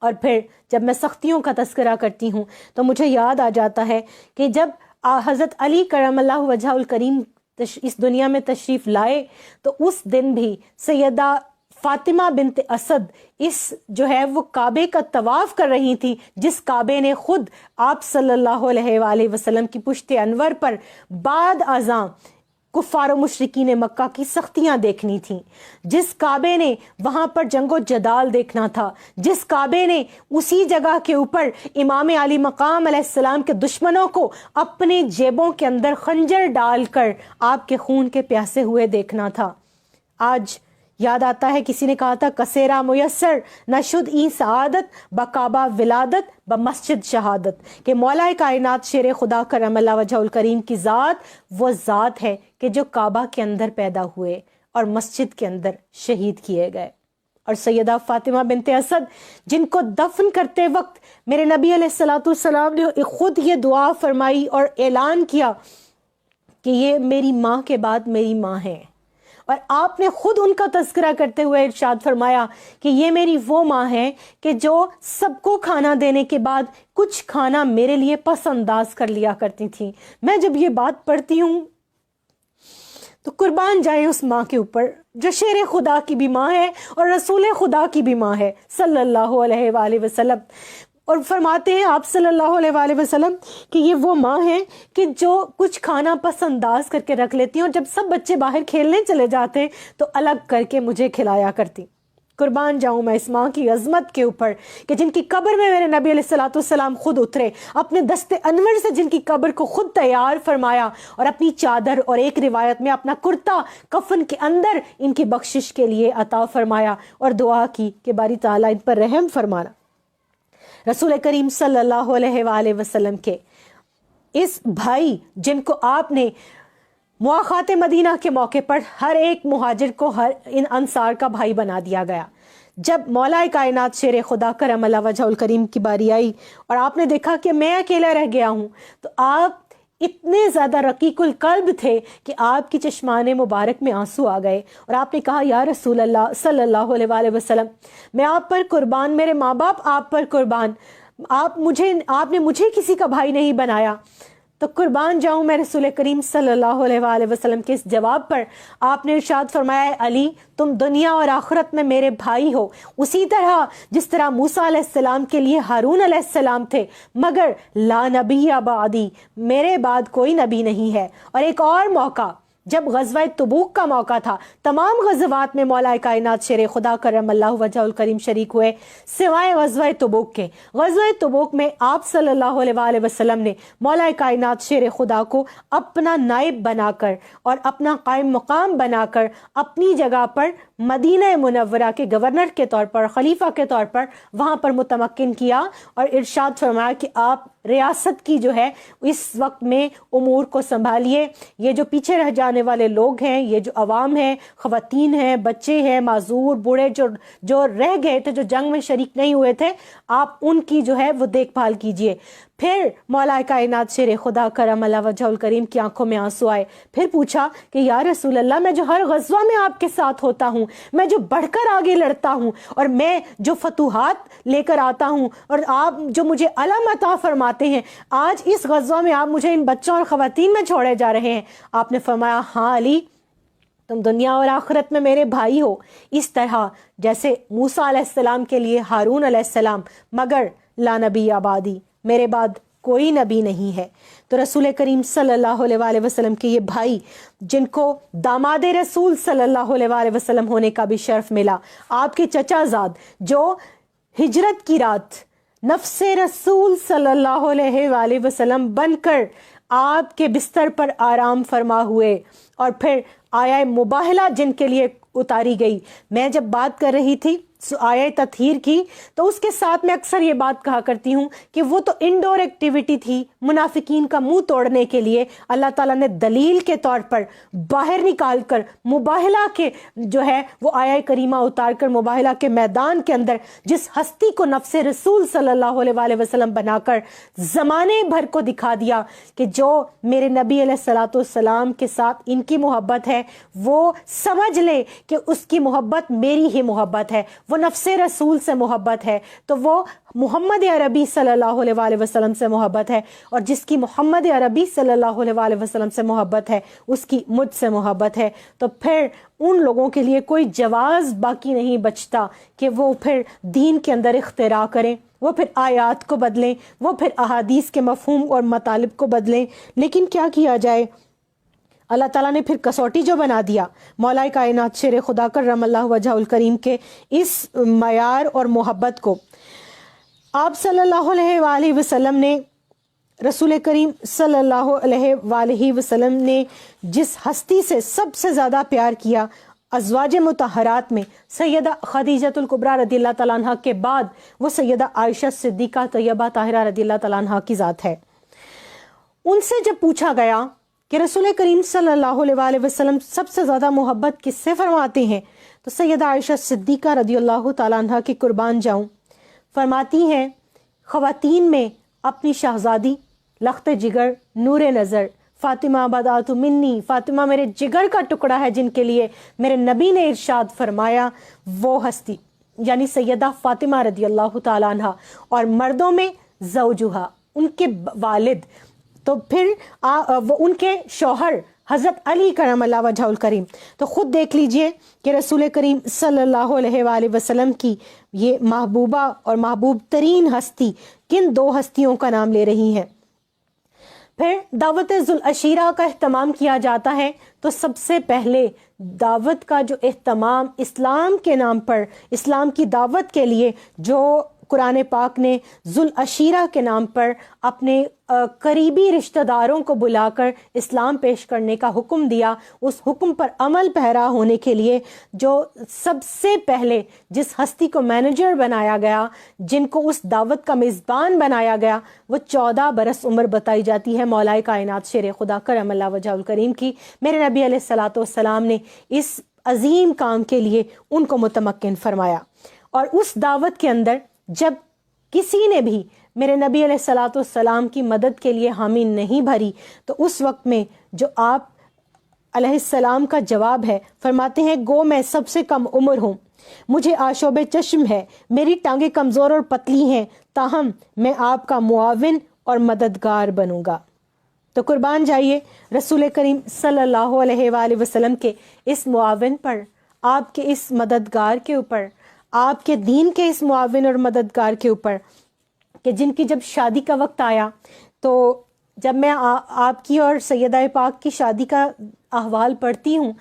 اور پھر جب میں سختیوں کا تذکرہ کرتی ہوں تو مجھے یاد آ جاتا ہے کہ جب حضرت علی کرم اللہ وجہہ الکریم اس دنیا میں تشریف لائے تو اس دن بھی سیدہ فاطمہ بنت اسد اس جو ہے وہ کعبے کا طواف کر رہی تھی، جس کعبے نے خود آپ صلی اللہ علیہ وآلہ وسلم کی پشت انور پر بعد ازاں کفار و مشرکین مکہ کی سختیاں دیکھنی تھیں، جس کعبے نے وہاں پر جنگ و جدال دیکھنا تھا، جس کعبے نے اسی جگہ کے اوپر امام علی مقام علیہ السلام کے دشمنوں کو اپنے جیبوں کے اندر خنجر ڈال کر آپ کے خون کے پیاسے ہوئے دیکھنا تھا۔ آج یاد آتا ہے کسی نے کہا تھا کسیرا میسر نشد ای سعادت بکعبہ ولادت بمسجد شہادت، کہ مولا کائنات شیر خدا کرم اللہ وجہ الکریم کی ذات وہ ذات ہے کہ جو کعبہ کے اندر پیدا ہوئے اور مسجد کے اندر شہید کیے گئے۔ اور سیدہ فاطمہ بنت اسد جن کو دفن کرتے وقت میرے نبی علیہ السلام نے خود یہ دعا فرمائی اور اعلان کیا کہ یہ میری ماں کے بعد میری ماں ہے، اور آپ نے خود ان کا تذکرہ کرتے ہوئے ارشاد فرمایا کہ یہ میری وہ ماں ہے کہ جو سب کو کھانا دینے کے بعد کچھ کھانا میرے لیے پس انداز کر لیا کرتی تھی۔ میں جب یہ بات پڑھتی ہوں تو قربان جائیں اس ماں کے اوپر جو شیر خدا کی بھی ماں ہے اور رسول خدا کی بھی ماں ہے صلی اللہ علیہ وآلہ وسلم۔ اور فرماتے ہیں آپ صلی اللہ علیہ وآلہ وسلم کہ یہ وہ ماں ہے کہ جو کچھ کھانا پس انداز کر کے رکھ لیتی ہیں، اور جب سب بچے باہر کھیلنے چلے جاتے ہیں تو الگ کر کے مجھے کھلایا کرتی۔ قربان جاؤں میں اس ماں کی عظمت کے اوپر کہ جن کی قبر میں میرے نبی علیہ السلام خود اترے، اپنے دست انور سے جن کی قبر کو خود تیار فرمایا، اور اپنی چادر اور ایک روایت میں اپنا کرتا کفن کے اندر ان کی بخشش کے لیے عطا فرمایا، اور دعا کی کہ باری تعالیٰ ان پر رحم فرمانا۔ رسول کریم صلی اللہ علیہ وآلہ وسلم کے اس بھائی جن کو آپ نے مواخات مدینہ کے موقع پر ہر ایک مہاجر کو ہر ان انصار کا بھائی بنا دیا گیا، جب مولا کائنات شیر خدا کرم اللہ وجہ الکریم کی باری آئی اور آپ نے دیکھا کہ میں اکیلا رہ گیا ہوں، تو آپ اتنے زیادہ رقیق القلب تھے کہ آپ کی چشمان مبارک میں آنسو آ گئے، اور آپ نے کہا یا رسول اللہ صلی اللہ علیہ وآلہ وسلم میں آپ پر قربان، میرے ماں باپ آپ پر قربان، آپ نے مجھے کسی کا بھائی نہیں بنایا۔ تو قربان جاؤں میں رسول کریم صلی اللہ علیہ وآلہ وسلم کے اس جواب پر آپ نے ارشاد فرمایا علی تم دنیا اور آخرت میں میرے بھائی ہو، اسی طرح جس طرح موسیٰ علیہ السلام کے لیے ہارون علیہ السلام تھے، مگر لا نبی بعدی، میرے بعد کوئی نبی نہیں ہے۔ اور ایک اور موقع جب غزوہ تبوک کا موقع تھا، تمام غزوات میں مولا کائنات شیر خدا کرم اللہ وجہ الکریم شریک ہوئے سوائے غزوہ تبوک کے۔ غزوہ تبوک میں آپ صلی اللہ علیہ وآلہ وسلم نے مولا کائنات شیر خدا کو اپنا نائب بنا کر اور اپنا قائم مقام بنا کر اپنی جگہ پر مدینہ منورہ کے گورنر کے طور پر، خلیفہ کے طور پر وہاں پر متمکن کیا، اور ارشاد فرمایا کہ آپ ریاست کی جو ہے اس وقت میں امور کو سنبھالیے، یہ جو پیچھے رہ جانے والے لوگ ہیں، یہ جو عوام ہیں، خواتین ہیں، بچے ہیں، معذور، بوڑھے جو رہ گئے تھے، جو جنگ میں شریک نہیں ہوئے تھے، آپ ان کی جو ہے وہ دیکھ بھال کیجئے۔ پھر مولا کائنات شیر خدا کرم اللہ وجہ الکریم کی آنکھوں میں آنسو آئے، پھر پوچھا کہ یا رسول اللہ میں جو ہر غزوہ میں آپ کے ساتھ ہوتا ہوں، میں جو بڑھ کر آگے لڑتا ہوں، اور میں جو فتوحات لے کر آتا ہوں، اور آپ جو مجھے علم عطا فرماتے ہیں، آج اس غزوہ میں آپ مجھے ان بچوں اور خواتین میں چھوڑے جا رہے ہیں۔ آپ نے فرمایا ہاں علی تم دنیا اور آخرت میں میرے بھائی ہو، اس طرح جیسے موسیٰ علیہ السلام کے لیے ہارون علیہ السلام، مگر لا نبی آبادی، میرے بعد کوئی نبی نہیں ہے۔ تو رسول کریم صلی اللہ علیہ وآلہ وسلم کے یہ بھائی جن کو داماد رسول صلی اللہ علیہ وآلہ وسلم ہونے کا بھی شرف ملا، آپ کے چچا زاد جو ہجرت کی رات نفس رسول صلی اللہ علیہ وآلہ وسلم بن کر آپ کے بستر پر آرام فرما ہوئے، اور پھر آیہ مباہلہ جن کے لیے اتاری گئی۔ میں جب بات کر رہی تھی آیہ تطہیر کی تو اس کے ساتھ میں اکثر یہ بات کہا کرتی ہوں کہ وہ تو انڈور ایکٹیویٹی تھی منافقین کا منہ توڑنے کے لیے، اللہ تعالیٰ نے دلیل کے طور پر باہر نکال کر مباہلہ کے جو ہے وہ آیہ کریمہ اتار کر مباہلہ کے میدان کے اندر جس ہستی کو نفس رسول صلی اللہ علیہ وآلہ وسلم بنا کر زمانے بھر کو دکھا دیا کہ جو میرے نبی علیہ السلام کے ساتھ ان کی محبت ہے، وہ سمجھ لے کہ اس کی محبت میری ہی محبت ہے، وہ نفس رسول سے محبت ہے، تو وہ محمد عربی صلی اللہ علیہ وآلہ وسلم سے محبت ہے، اور جس کی محمد عربی صلی اللہ علیہ وآلہ وسلم سے محبت ہے اس کی مجھ سے محبت ہے۔ تو پھر ان لوگوں کے لیے کوئی جواز باقی نہیں بچتا کہ وہ پھر دین کے اندر اختراع کریں، وہ پھر آیات کو بدلیں، وہ پھر احادیث کے مفہوم اور مطالب کو بدلیں۔ لیکن کیا کیا جائے، اللہ تعالیٰ نے پھر کسوٹی جو بنا دیا مولا کائنات شیر خدا کرم اللہ وجہ الکریم کے اس معیار اور محبت کو۔ آپ صلی اللہ علیہ وآلہ وسلم نے، رسول کریم صلی اللہ علیہ وآلہ وسلم نے جس ہستی سے سب سے زیادہ پیار کیا، ازواج مطہرات میں سیدہ خدیجۃ الکبریٰ رضی اللہ تعالیٰ عنہ کے بعد وہ سیدہ عائشہ صدیقہ طیبہ طاہرہ رضی اللہ تعالیٰ عنہ کی ذات ہے۔ ان سے جب پوچھا گیا کہ رسول کریم صلی اللہ علیہ وآلہ وسلم سب سے زیادہ محبت کس سے فرماتے ہیں، تو سیدہ عائشہ صدیقہ رضی اللہ تعالیٰ عنہ کی قربان جاؤں فرماتی ہیں، خواتین میں اپنی شہزادی، لخت جگر، نور نظر، فاطمہ بدعت منی، فاطمہ میرے جگر کا ٹکڑا ہے، جن کے لیے میرے نبی نے ارشاد فرمایا وہ ہستی یعنی سیدہ فاطمہ رضی اللہ تعالیٰ عنہ، اور مردوں میں زوجہا، ان کے والد، تو پھر وہ ان کے شوہر حضرت علی کرم اللہ وجہہ الکریم۔ تو خود دیکھ لیجئے کہ رسول کریم صلی اللہ علیہ وآلہ وسلم کی یہ محبوبہ اور محبوب ترین ہستی کن دو ہستیوں کا نام لے رہی ہیں۔ پھر دعوت ذوالعشیرہ کا اہتمام کیا جاتا ہے، تو سب سے پہلے دعوت کا جو اہتمام اسلام کے نام پر، اسلام کی دعوت کے لیے جو قرآن پاک نے ذوالعشیرہ کے نام پر اپنے قریبی رشتہ داروں کو بلا کر اسلام پیش کرنے کا حکم دیا، اس حکم پر عمل پیرا ہونے کے لیے جو سب سے پہلے جس ہستی کو مینیجر بنایا گیا، جن کو اس دعوت کا میزبان بنایا گیا، وہ 14 برس عمر بتائی جاتی ہے مولا کائنات شیر خدا کرم اللہ وجہہ الکریم کی۔ میرے نبی علیہ الصلوۃ والسلام نے اس عظیم کام کے لیے ان کو متمکن فرمایا، اور اس دعوت کے اندر جب کسی نے بھی میرے نبی علیہ الصلوۃ والسلام کی مدد کے لیے حامی نہیں بھری، تو اس وقت میں جو آپ علیہ السلام کا جواب ہے، فرماتے ہیں گو میں سب سے کم عمر ہوں، مجھے آشوب چشم ہے، میری ٹانگیں کمزور اور پتلی ہیں، تاہم میں آپ کا معاون اور مددگار بنوں گا۔ تو قربان جائیے رسول کریم صلی اللہ علیہ وآلہ وسلم کے اس معاون پر، آپ کے اس مددگار کے اوپر، آپ کے دین کے اس معاون اور مددگار کے اوپر، کہ جن کی جب شادی کا وقت آیا، تو جب میں آپ کی اور سیدہ پاک کی شادی کا احوال پڑھتی ہوں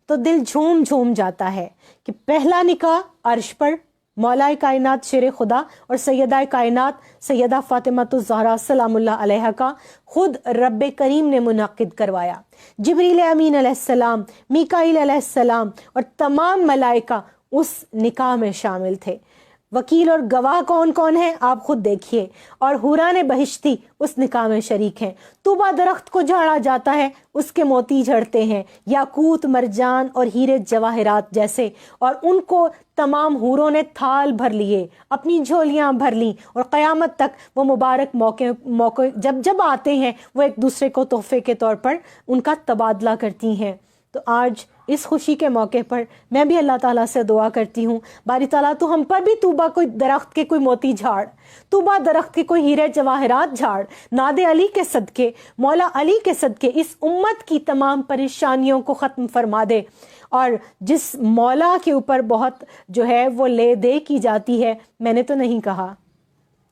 تو دل جھوم جھوم جاتا ہے کہ پہلا نکاح عرش پر مولا کائنات شیر خدا اور سیدہ کائنات سیدہ فاطمہ الزہرا سلام اللہ علیہا کا خود رب کریم نے منعقد کروایا۔ جبریل امین علیہ السلام، میکائیل علیہ السلام اور تمام ملائکہ اس نکاح میں شامل تھے۔ وکیل اور گواہ کون کون ہیں آپ خود دیکھیے، اور حوران بہشتی اس نکاح میں شریک ہیں۔ طوبہ درخت کو جھاڑا جاتا ہے، اس کے موتی جھڑتے ہیں، یاقوت، مرجان اور ہیرے جواہرات جیسے، اور ان کو تمام حوروں نے تھال بھر لیے، اپنی جھولیاں بھر لیں، اور قیامت تک وہ مبارک موقع جب آتے ہیں وہ ایک دوسرے کو تحفے کے طور پر ان کا تبادلہ کرتی ہیں۔ تو آج اس خوشی کے موقع پر میں بھی اللہ تعالیٰ سے دعا کرتی ہوں، باری تعالیٰ تو ہم پر بھی طوبہ کوئی درخت کے کوئی موتی جھاڑ، طوبہ درخت کے کوئی ہیرے جواہرات جھاڑ، ناد علی کے صدقے، مولا علی کے صدقے اس امت کی تمام پریشانیوں کو ختم فرما دے۔ اور جس مولا کے اوپر بہت جو ہے وہ لے دے کی جاتی ہے، میں نے تو نہیں کہا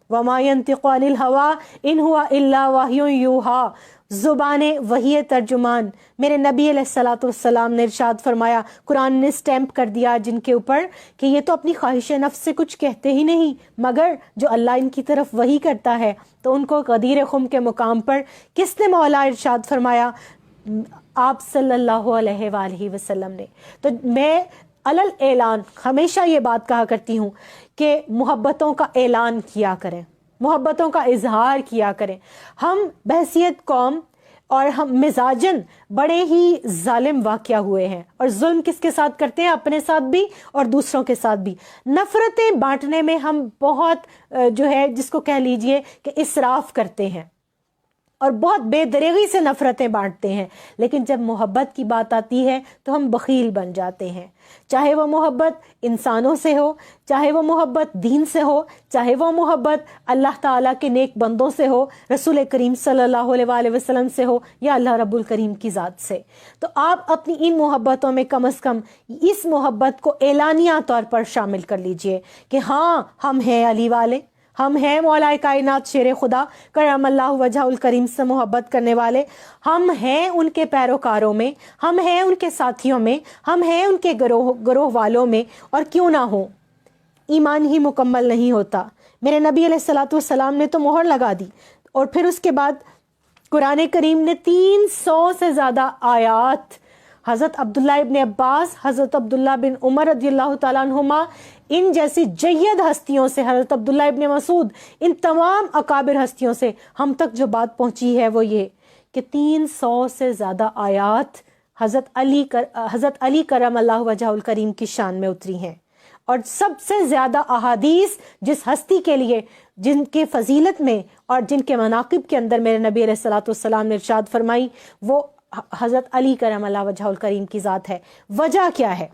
وَمَا يَنْتِقُ عَنِ الْهَوَىٰ إِنْ هُوَ إِلَّا وَحْيٌ يُوحَىٰ، زبان وحی ترجمان میرے نبی علیہ الصلوۃ والسلام نے ارشاد فرمایا، قرآن نے سٹیمپ کر دیا جن کے اوپر کہ یہ تو اپنی خواہش نفس سے کچھ کہتے ہی نہیں، مگر جو اللہ ان کی طرف وحی کرتا ہے۔ تو ان کو غدیر خم کے مقام پر کس نے مولا ارشاد فرمایا؟ آپ صلی اللہ علیہ وآلہ وسلم نے۔ تو میں علل اعلان ہمیشہ یہ بات کہا کرتی ہوں کہ محبتوں کا اعلان کیا کریں، محبتوں کا اظہار کیا کریں۔ ہم بحیثیت قوم اور ہم مزاجن بڑے ہی ظالم واقعہ ہوئے ہیں، اور ظلم کس کے ساتھ کرتے ہیں؟ اپنے ساتھ بھی اور دوسروں کے ساتھ بھی۔ نفرتیں بانٹنے میں ہم بہت جو ہے جس کو کہہ لیجئے کہ اسراف کرتے ہیں، اور بہت بے دریغی سے نفرتیں بانٹتے ہیں، لیکن جب محبت کی بات آتی ہے تو ہم بخیل بن جاتے ہیں۔ چاہے وہ محبت انسانوں سے ہو، چاہے وہ محبت دین سے ہو، چاہے وہ محبت اللہ تعالیٰ کے نیک بندوں سے ہو، رسول کریم صلی اللہ علیہ وآلہ وسلم سے ہو، یا اللہ رب الکریم کی ذات سے۔ تو آپ اپنی ان محبتوں میں کم از کم اس محبت کو اعلانیہ طور پر شامل کر لیجئے کہ ہاں ہم ہیں علی والے، ہم ہیں مولا کائنات شیر خدا کرم اللہ وجہ الکریم سے محبت کرنے والے، ہم ہیں ان کے پیروکاروں میں، ہم ہیں ان کے ساتھیوں میں، ہم ہیں ان کے گروہ والوں میں۔ اور کیوں نہ ہو، ایمان ہی مکمل نہیں ہوتا۔ میرے نبی علیہ الصلوۃ والسلام نے تو مہر لگا دی، اور پھر اس کے بعد قرآن کریم نے 300 سے زیادہ آیات حضرت عبداللہ ابن عباس، حضرت عبداللہ بن عمر رضی اللہ تعالیٰ عنہما، ان جیسی جید ہستیوں سے، حضرت عبداللہ ابن مسعود، ان تمام اکابر ہستیوں سے ہم تک جو بات پہنچی ہے وہ یہ کہ 300 سے زیادہ آیات حضرت علی کرم اللہ وجہہ الکریم کی شان میں اتری ہیں، اور سب سے زیادہ احادیث جس ہستی کے لیے، جن کے فضیلت میں اور جن کے مناقب کے اندر میرے نبی علیہ الصلوۃ والسلام نے ارشاد فرمائی، وہ حضرت علی کرم اللہ وجہہ الکریم کی ذات ہے۔ وجہ کیا ہے؟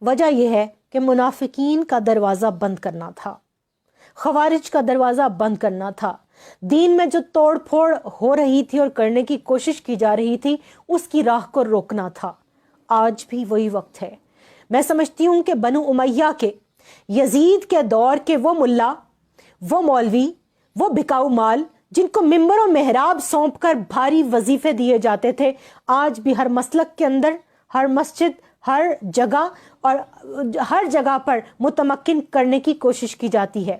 وجہ یہ ہے کہ منافقین کا دروازہ بند کرنا تھا، خوارج کا دروازہ بند کرنا تھا، دین میں جو توڑ پھوڑ ہو رہی تھی اور کرنے کی کوشش کی جا رہی تھی اس کی راہ کو روکنا تھا۔ آج بھی وہی وقت ہے۔ میں سمجھتی ہوں کہ بنو امیہ کے، یزید کے دور کے وہ ملا، وہ مولوی، وہ بکاؤ مال، جن کو ممبر و محراب سونپ کر بھاری وظیفے دیے جاتے تھے، آج بھی ہر مسلک کے اندر، ہر مسجد، ہر جگہ اور ہر جگہ پر متمکن کرنے کی کوشش کی جاتی ہے۔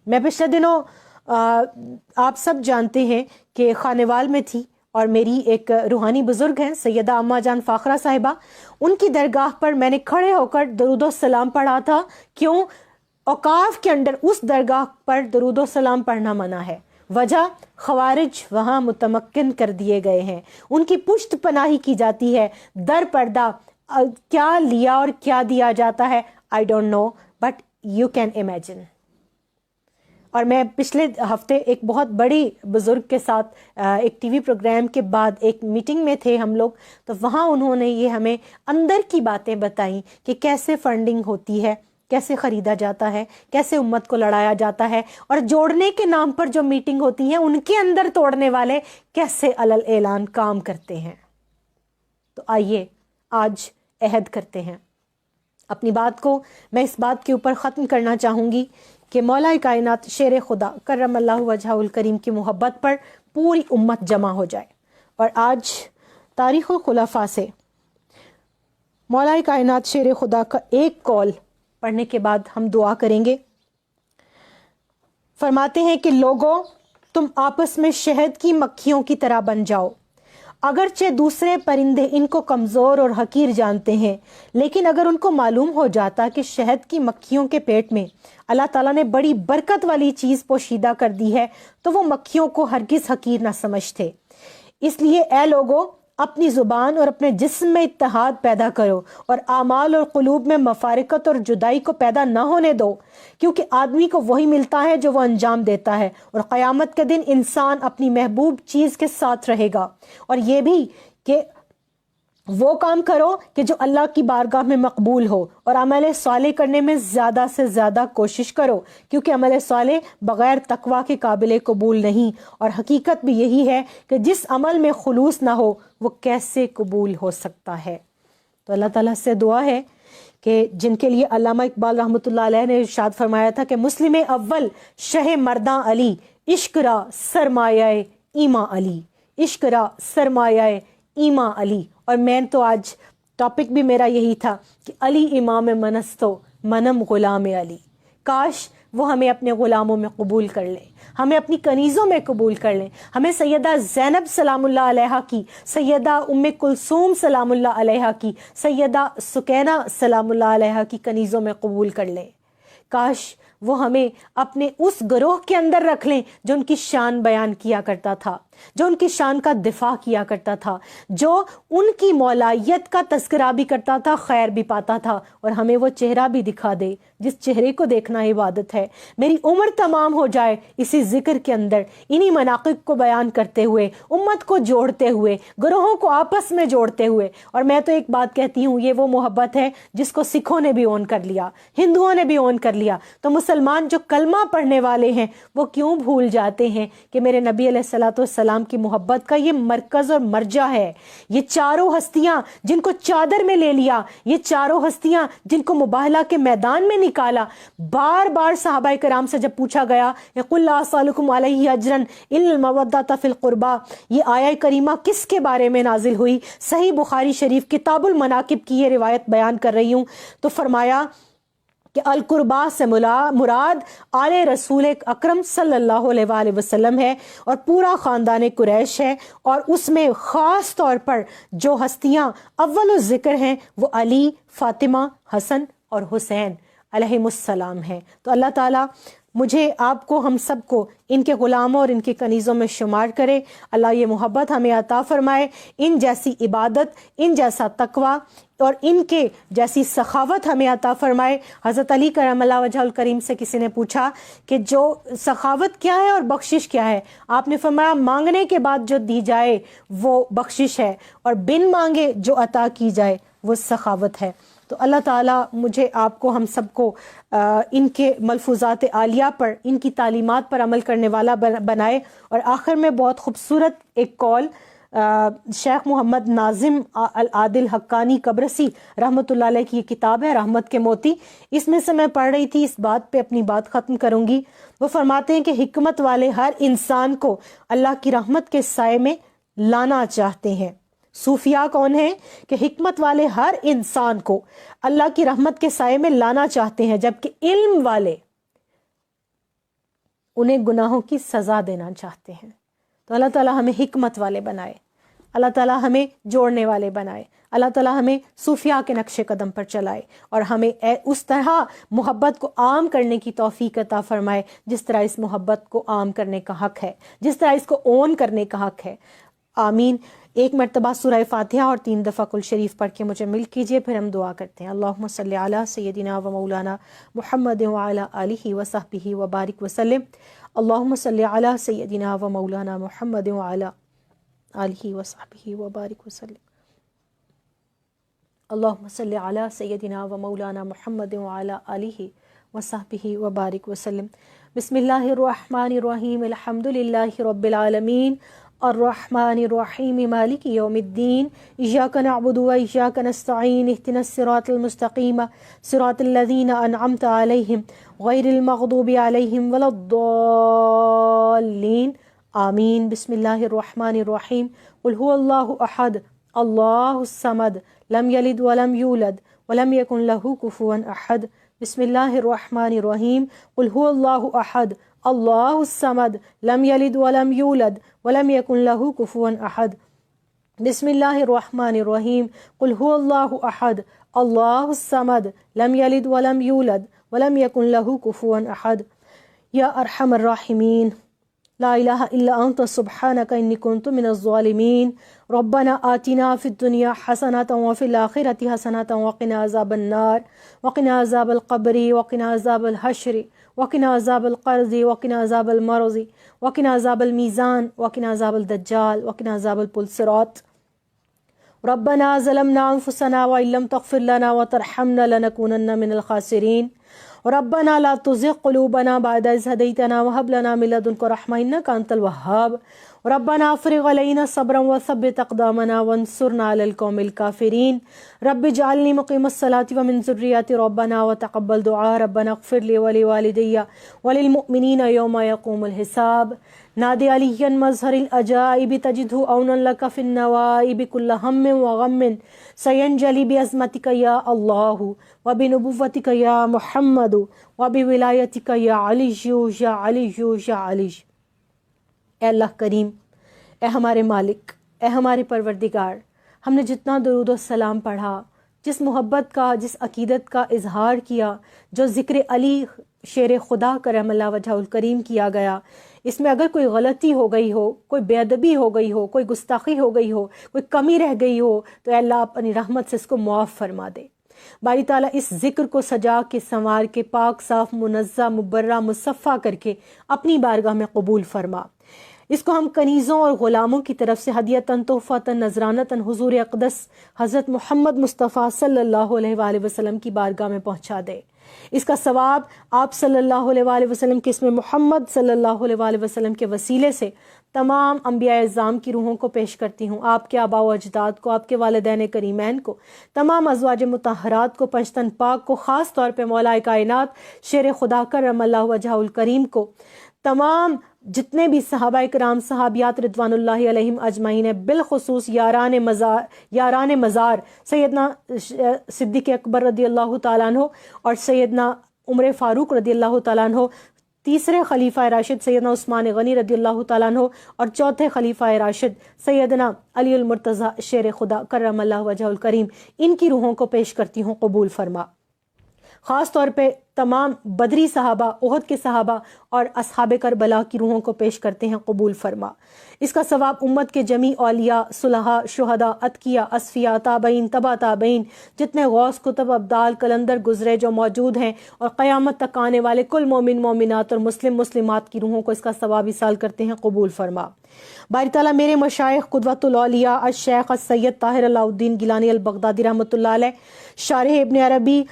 میں پچھلے دنوں آپ سب جانتے ہیں کہ خانیوال میں تھی، اور میری ایک روحانی بزرگ ہیں سیدہ اماں جان فاخرہ صاحبہ، ان کی درگاہ پر میں نے کھڑے ہو کر درود و سلام پڑھا تھا۔ کیوں؟ اوقاف کے اندر اس درگاہ پر درود و سلام پڑھنا منع ہے۔ وجہ، خوارج وہاں متمکن کر دیے گئے ہیں، ان کی پشت پناہی کی جاتی ہے، در پردہ کیا لیا اور کیا دیا جاتا ہے I don't know but you can imagine۔ اور میں پچھلے ہفتے ایک بہت بڑی بزرگ کے ساتھ ایک ٹی وی پروگرام کے بعد ایک میٹنگ میں تھے ہم لوگ، تو وہاں انہوں نے یہ ہمیں اندر کی باتیں بتائیں کہ کیسے فنڈنگ ہوتی ہے، کیسے خریدا جاتا ہے، کیسے امت کو لڑایا جاتا ہے، اور جوڑنے کے نام پر جو میٹنگ ہوتی ہیں ان کے اندر توڑنے والے کیسے علل اعلان کام کرتے ہیں۔ تو آئیے آج عہد کرتے ہیں اپنی بات کو۔ میں اس بات کے اوپر ختم کرنا چاہوں گی کہ مولا کائنات شیر خدا کرم اللہ وجہہ الکریم کی محبت پر پوری امت جمع ہو جائے، اور آج تاریخ الخلفاء سے مولا کائنات شیر خدا کا ایک قول پڑھنے کے بعد ہم دعا کریں گے۔ فرماتے ہیں کہ لوگوں، تم آپس میں شہد کی مکھیوں کی طرح بن جاؤ، اگرچہ دوسرے پرندے ان کو کمزور اور حقیر جانتے ہیں، لیکن اگر ان کو معلوم ہو جاتا کہ شہد کی مکھیوں کے پیٹ میں اللہ تعالیٰ نے بڑی برکت والی چیز پوشیدہ کر دی ہے تو وہ مکھیوں کو ہرگز حقیر نہ سمجھتے۔ اس لیے اے لوگو، اپنی زبان اور اپنے جسم میں اتحاد پیدا کرو، اور اعمال اور قلوب میں مفارقت اور جدائی کو پیدا نہ ہونے دو، کیونکہ آدمی کو وہی ملتا ہے جو وہ انجام دیتا ہے، اور قیامت کے دن انسان اپنی محبوب چیز کے ساتھ رہے گا۔ اور یہ بھی کہ وہ کام کرو کہ جو اللہ کی بارگاہ میں مقبول ہو، اور عمل صالح کرنے میں زیادہ سے زیادہ کوشش کرو، کیونکہ عمل صالح بغیر تقوی کے قابل قبول نہیں، اور حقیقت بھی یہی ہے کہ جس عمل میں خلوص نہ ہو وہ کیسے قبول ہو سکتا ہے۔ تو اللہ تعالیٰ سے دعا ہے کہ جن کے لیے علامہ اقبال رحمۃ اللہ علیہ نے ارشاد فرمایا تھا کہ مسلم اول شہ مرداں علی، عشق را سرمایہ ایماں علی، عشق را سرمایہ ایماں علی۔ اور میں تو آج ٹاپک بھی میرا یہی تھا کہ علی امام منستو منم غلام علی۔ کاش وہ ہمیں اپنے غلاموں میں قبول کر لیں، ہمیں اپنی کنیزوں میں قبول کر لیں، ہمیں سیدہ زینب سلام اللہ علیہا کی، سیدہ ام کلثوم سلام اللہ علیہا کی، سیدہ سکینہ سلام اللہ علیہا کی کنیزوں میں قبول کر لیں۔ کاش وہ ہمیں اپنے اس گروہ کے اندر رکھ لیں جو ان کی شان بیان کیا کرتا تھا، جو ان کی شان کا دفاع کیا کرتا تھا، جو ان کی مولائیت کا تذکرہ بھی کرتا تھا، خیر بھی پاتا تھا، اور ہمیں وہ چہرہ بھی دکھا دے جس چہرے کو دیکھنا عبادت ہے۔ میری عمر تمام ہو جائے اسی ذکر کے اندر، انہی مناقب کو بیان کرتے ہوئے، امت کو جوڑتے ہوئے، گروہوں کو آپس میں جوڑتے ہوئے۔ اور میں تو ایک بات کہتی ہوں، یہ وہ محبت ہے جس کو سکھوں نے بھی اون کر لیا، ہندوؤں نے بھی اون کر لیا، تو مسلمان جو کلمہ پڑھنے والے ہیں وہ کیوں بھول جاتے ہیں کہ میرے نبی علیہ الصلوۃ والسلام کی محبت کا یہ مرکز اور مرجع ہے۔ یہ چاروں ہستیاں جن کو چادر میں لے لیا، یہ چاروں ہستیاں جن کو مباہلہ کے میدان میں نکالا، بار بار صحابہ کرام سے جب پوچھا گیا قُلْ لَا أَسْأَلُكُمْ عَلَيْهِ أَجْرًا إِلَّا الْمَوَدَّةَ فِي الْقُرْبَى، یہ آیہ کریمہ کس کے بارے میں نازل ہوئی؟ صحیح بخاری شریف کتاب المناقب کی یہ روایت بیان کر رہی ہوں۔ تو فرمایا کہ القربا سے مراد آل رسول اکرم صلی اللہ علیہ وآلہ وسلم ہے اور پورا خاندان قریش ہے، اور اس میں خاص طور پر جو ہستیاں اول الذکر ہیں وہ علی، فاطمہ، حسن اور حسین علیہم السلام ہیں۔ تو اللہ تعالیٰ مجھے، آپ کو، ہم سب کو ان کے غلاموں اور ان کے کنیزوں میں شمار کرے۔ اللہ یہ محبت ہمیں عطا فرمائے، ان جیسی عبادت، ان جیسا تقوی اور ان کے جیسی سخاوت ہمیں عطا فرمائے۔ حضرت علی کرم اللہ وجہ الکریم سے کسی نے پوچھا کہ جو سخاوت کیا ہے اور بخشش کیا ہے؟ آپ نے فرمایا مانگنے کے بعد جو دی جائے وہ بخشش ہے، اور بن مانگے جو عطا کی جائے وہ سخاوت ہے۔ تو اللہ تعالیٰ مجھے، آپ کو، ہم سب کو ان کے ملفوظات عالیہ پر، ان کی تعلیمات پر عمل کرنے والا بنائے۔ اور آخر میں بہت خوبصورت ایک قول شیخ محمد ناظم العادل حقانی قبرسی رحمۃ اللہ علیہ کی یہ کتاب ہے رحمت کے موتی، اس میں سے میں پڑھ رہی تھی، اس بات پہ اپنی بات ختم کروں گی۔ وہ فرماتے ہیں کہ حکمت والے ہر انسان کو اللہ کی رحمت کے سائے میں لانا چاہتے ہیں۔ صوفیاء کون ہیں؟ کہ حکمت والے ہر انسان کو اللہ کی رحمت کے سائے میں لانا چاہتے ہیں، جبکہ علم والے انہیں گناہوں کی سزا دینا چاہتے ہیں۔ تو اللہ تعالیٰ ہمیں حکمت والے بنائے، اللہ تعالیٰ ہمیں جوڑنے والے بنائے، اللہ تعالیٰ ہمیں صوفیاء کے نقش قدم پر چلائے، اور ہمیں اس طرح محبت کو عام کرنے کی توفیق عطا فرمائے جس طرح اس محبت کو عام کرنے کا حق ہے، جس طرح اس کو اون کرنے کا حق ہے۔ آمین۔ ایک مرتبہ سورہ فاتحہ اور 3 دفعہ کل شریف پڑھ کے مجھے مل کیجئے، پھر ہم دعا کرتے ہیں۔ اللہم صلی علی سیدنا و مولانا محمد وعلی آلہ وصحبہ وبارک وسلم۔ اللہم صلی علی سیدنا و مولانا محمد وعلی آلہ وصحبہ وبارک وسلم۔ اللہم صلی علی سیدنا و مولانا محمد وعلی آلہ وصحبہ وبارک وسلم۔ بسم اللہ الرحمن الرحیم، الحمد للہ رب العالمین، الرحمن الرحیم، مالک یوم الدین، ایاک نعبد و ایاک نستعین، اہدنا الصراط المستقیم صراط الذین انعمت علیہم غیر المغضوب علیہم ولا الضالین، آمین۔ بسم اللہ الرحمن الرحیم، قل هو اللہ احد اللہ الصمد لم یلد ولم یولد ولم یکن له کفوا احد۔ بسم اللہ الرحمن الرحیم، قل هو اللہ احد اللہ الصمد لم یلد ولم یولد ولم یکن له کفوا احد۔ بسم اللہ الرحمن الرحیم، قل هو اللہ احد اللہ الصمد لم یلد ولم یولد ولم یکن له کفوا احد۔ یا ارحم الراحمین، لا الہ الا انت سبحانک انی کنت من الظالمین۔ ربنا آتنا فی الدنیا حسنۃ وفی الآخرۃ حسنۃ وقنا عذاب النار، وقنا عذاب القبر، وقنا عذاب الحشر، وقنا عذاب القرض، وقنا عذاب المرض، وقنا عذاب المیزان، وقنا عذاب الدجال، وقنا عذاب الصراط۔ ربنا ظلمنا انفسنا وان لم تغفر لنا وترحمنا لنكونن من الخاسرین۔ ربنا لا تزغ قلوبنا بعد إذ هديتنا وهب لنا من لدنك رحمة إنك أنت الوهاب۔ ربنا افرغ علينا صبرا وثبت أقدامنا وانصرنا على القوم الكافرين۔ رب اجعلني مقيم الصلاة ومن ذريتي ربنا وتقبل دعاء۔ ربنا اغفر لي ولوالدي وللمؤمنين يوم يقوم الحساب۔ نادي عليا مظهر العجائب تجده عونا لك في النوائب كل هم وغم سينجلي بعظمتك يا الله وبنبوتك يا محمد وبولايتك يا علي يا علي يا علي۔ اے اللہ کریم، اے ہمارے مالک، اے ہمارے پروردگار، ہم نے جتنا درود و سلام پڑھا، جس محبت کا، جس عقیدت کا اظہار کیا، جو ذکر علی شیر خدا کرم اللہ وجہ الکریم کیا گیا، اس میں اگر کوئی غلطی ہو گئی ہو، کوئی بے ادبی ہو گئی ہو، کوئی گستاخی ہو گئی ہو، کوئی کمی رہ گئی ہو، تو اے اللہ اپنی رحمت سے اس کو معاف فرما دے۔ باری تعالیٰ اس ذکر کو سجا کے، سنوار کے، پاک صاف منزہ مبرہ مصفہ کر کے اپنی بارگاہ میں قبول فرما۔ اس کو ہم کنیزوں اور غلاموں کی طرف سے ہدیتاً، تحفتاً، نذرانتاً حضور اقدس حضرت محمد مصطفیٰ صلی اللہ علیہ وآلہ وسلم کی بارگاہ میں پہنچا دے۔ اس کا ثواب آپ صلی اللہ علیہ وآلہ وسلم کے اسم محمد صلی اللہ علیہ وآلہ وسلم کے وسیلے سے تمام انبیاء اعظام کی روحوں کو پیش کرتی ہوں، آپ کے آباء و اجداد کو، آپ کے والدین کریمین کو، تمام ازواج مطہرات کو، پنجتن پاک کو، خاص طور پہ مولا کائنات شیر خدا کرم اللہ وجہ الکریم کو، تمام جتنے بھی صحابہ کرام صحابیات رضوان اللہ علیہم اجمعین ہیں، بالخصوص یاران مزار سیدنا صدیق اکبر رضی اللہ تعالیٰ عنہ اور سیدنا عمر فاروق رضی اللہ تعالیٰ عنہ، تیسرے خلیفہ راشد سیدنا عثمان غنی رضی اللہ تعالیٰ عنہ، اور چوتھے خلیفہ راشد سیدنا علی المرتضی شیر خدا کرم اللہ وجہ الکریم، ان کی روحوں کو پیش کرتی ہوں، قبول فرما۔ خاص طور پہ تمام بدری صحابہ، احد کے صحابہ اور اصحاب کربلا کی روحوں کو پیش کرتے ہیں، قبول فرما۔ اس کا ثواب امت کے جمیع اولیاء، صلحاء، شہداء، اتقیاء، اصفیاء، تابعین، تبع تابعین، جتنے غوث، کتب، ابدال، کلندر گزرے جو موجود ہیں اور قیامت تک آنے والے کل مومن مومنات اور مسلم مسلمات کی روحوں کو اس کا ثواب ایصال کرتے ہیں، قبول فرما۔ باری تعالیٰ میرے مشائخ قدوۃ الاولیاء الشیخ السید طاہر علاء الدین گیلانی البغدادی رحمۃ اللہ علیہ، شارح ابن عربی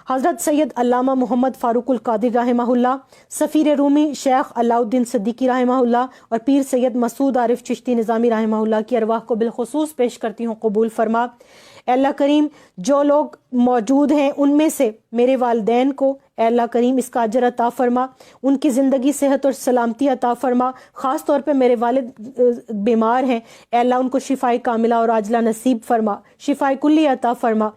حضرت سید علامہ محمد فاروق القادری رحمہ اللہ، سفیر رومی شیخ علاء الدین صدیقی رحمہ اللہ، اور پیر سید مسعود عارف چشتی نظامی رحمہ اللہ کی ارواح کو بالخصوص پیش کرتی ہوں، قبول فرما۔ اے اللہ کریم، جو لوگ موجود ہیں ان میں سے میرے والدین کو اے اللہ کریم اس کا اجر عطا فرما، ان کی زندگی صحت اور سلامتی عطا فرما۔ خاص طور پہ میرے والد بیمار ہیں، اے اللہ ان کو شفائے کاملہ اور عاجلہ نصیب فرما، شفائے کلی عطا فرما۔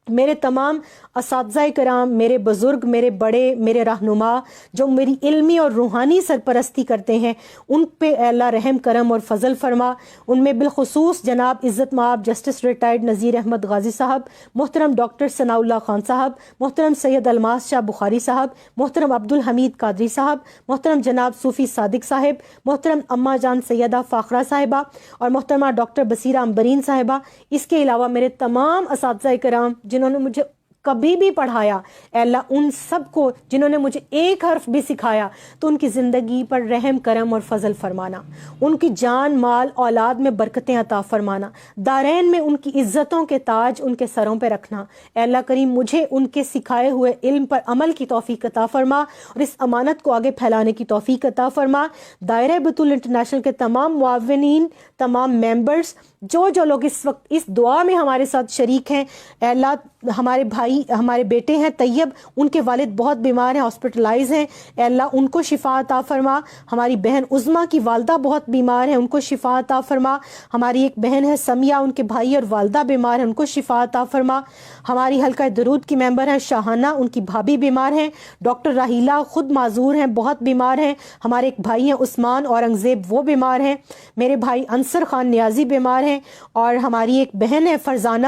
میرے تمام اساتذہ کرام، میرے بزرگ، میرے بڑے، میرے رہنما جو میری علمی اور روحانی سرپرستی کرتے ہیں، ان پہ اے اللہ رحم کرم اور فضل فرما۔ ان میں بالخصوص جناب عزت مآب جسٹس ریٹائرڈ نذیر احمد غازی صاحب، محترم ڈاکٹر ثناء اللہ خان صاحب، محترم سید الماس شاہ بخاری صاحب، محترم عبدالحمید قادری صاحب، محترم جناب صوفی صادق صاحب، محترم اماں جان سیدہ فاخرہ صاحبہ اور محترمہ ڈاکٹر بصیرہ امبرین صاحبہ۔ اس کے علاوہ میرے تمام اساتذہ کرام جنہوں نے مجھے کبھی بھی پڑھایا، اے اللہ ان سب کو جنہوں نے مجھے ایک حرف بھی سکھایا، تو ان کی زندگی پر رحم کرم اور فضل فرمانا، ان کی جان مال اولاد میں برکتیں عطا فرمانا، دارین میں ان کی عزتوں کے تاج ان کے سروں پہ رکھنا۔ اے اللہ کریم مجھے ان کے سکھائے ہوئے علم پر عمل کی توفیق عطا فرما اور اس امانت کو آگے پھیلانے کی توفیق عطا فرما۔ دائرہ بیت انٹرنیشنل کے تمام معاونین، تمام ممبرز، جو لوگ اس وقت اس دعا میں ہمارے ساتھ شریک ہیں، اے اللہ ہمارے بھائی، ہمارے بیٹے ہیں طیب، ان کے والد بہت بیمار ہیں، ہاسپٹلائز ہیں، اے اللہ ان کو شفا عطا فرما۔ ہماری بہن عظمیٰ کی والدہ بہت بیمار ہیں، ان کو شفا عطا فرما۔ ہماری ایک بہن ہے سمیہ، ان کے بھائی اور والدہ بیمار ہیں، ان کو شفا عطا فرما۔ ہماری حلقہ درود کی ممبر ہیں شاہانہ، ان کی بھابھی بیمار ہیں۔ ڈاکٹر راہیلہ خود معذور ہیں، بہت بیمار ہیں۔ ہمارے ایک بھائی ہیں عثمان اورنگزیب، وہ بیمار ہیں۔ میرے بھائی انصر خان نیازی بیمار ہیں، اور ہماری ایک بہن ہے فرزانہ،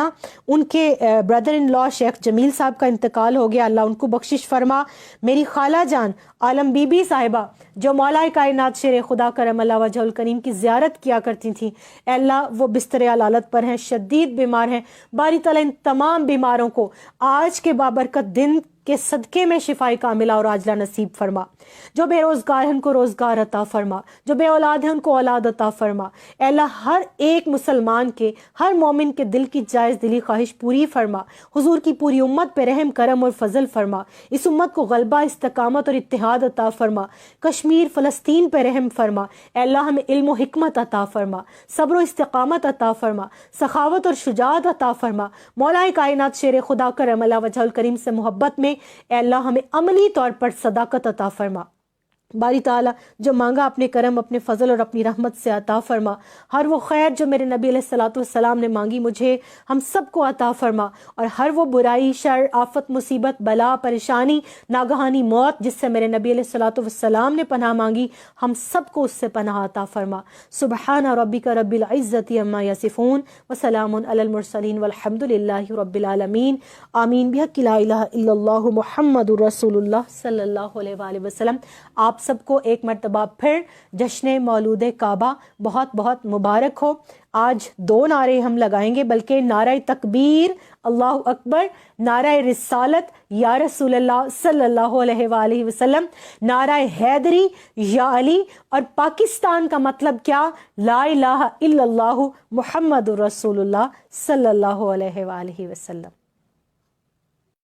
ان کے بردر ان لا شیخ جمیل صاحب کا انتقال ہو گیا، اللہ ان کو بخشش فرما۔ میری خالہ جان عالم بی بی صاحبہ جو مولا کائنات شیر خدا کرم اللہ وجہ الکریم کی زیارت کیا کرتی تھیں، اے اللہ وہ بستر علالت پر ہیں، شدید بیمار ہیں۔ باری تعالیٰ ان تمام بیماروں کو آج کے بابرکت دن کے صدقے میں شفائے کاملہ اور عاجلہ نصیب فرما۔ جو بے روزگار ہیں ان کو روزگار عطا فرما، جو بے اولاد ہیں ان کو اولاد عطا فرما۔ اے اللہ ہر ایک مسلمان کے، ہر مومن کے دل کی جائز دلی خواہش پوری فرما۔ حضور کی پوری امت پہ رحم کرم اور فضل فرما۔ اس امت کو غلبہ، استقامت اور اتحاد عطا فرما۔ کشمیر فلسطین پہ رحم فرما۔ اے اللہ ہمیں علم و حکمت عطا فرما، صبر و استقامت عطا فرما، سخاوت اور شجاعت عطا فرما۔ مولا کائنات شیر خدا کرم اللہ وجہ الکریم سے محبت میں اے اللہ ہمیں عملی طور پر صداقت عطا فرما۔ باری تعالیٰ جو مانگا اپنے کرم، اپنے فضل اور اپنی رحمت سے عطا فرما۔ ہر وہ خیر جو میرے نبی علیہ الصلوۃ والسلام نے مانگی مجھے ہم سب کو عطا فرما، اور ہر وہ برائی، شر، آفت، مصیبت، بلا، پریشانی، ناگہانی موت جس سے میرے نبی علیہ الصلوۃ والسلام نے پناہ مانگی، ہم سب کو اس سے پناہ عطا فرما۔ سبحان ربک رب العزت عما یصفون وسلام علی المرسلین والحمد للہ رب العالمین۔ آمین بحق لا الہ الا اللہ محمد رسول اللہ صلی اللہ علیہ وآلہ وسلم۔ آپ سب کو ایک مرتبہ پھر جشن مولود کعبہ بہت بہت مبارک ہو۔ آج 2 نعرے ہم لگائیں گے، بلکہ نعرہ تکبیر اللہ اکبر، نعرہ رسالت یا رسول اللہ صلی اللہ علیہ وآلہ وسلم، نعرہ حیدری یا علی، اور پاکستان کا مطلب کیا؟ لا الہ الا اللہ محمد رسول اللہ صلی اللہ علیہ وآلہ وسلم۔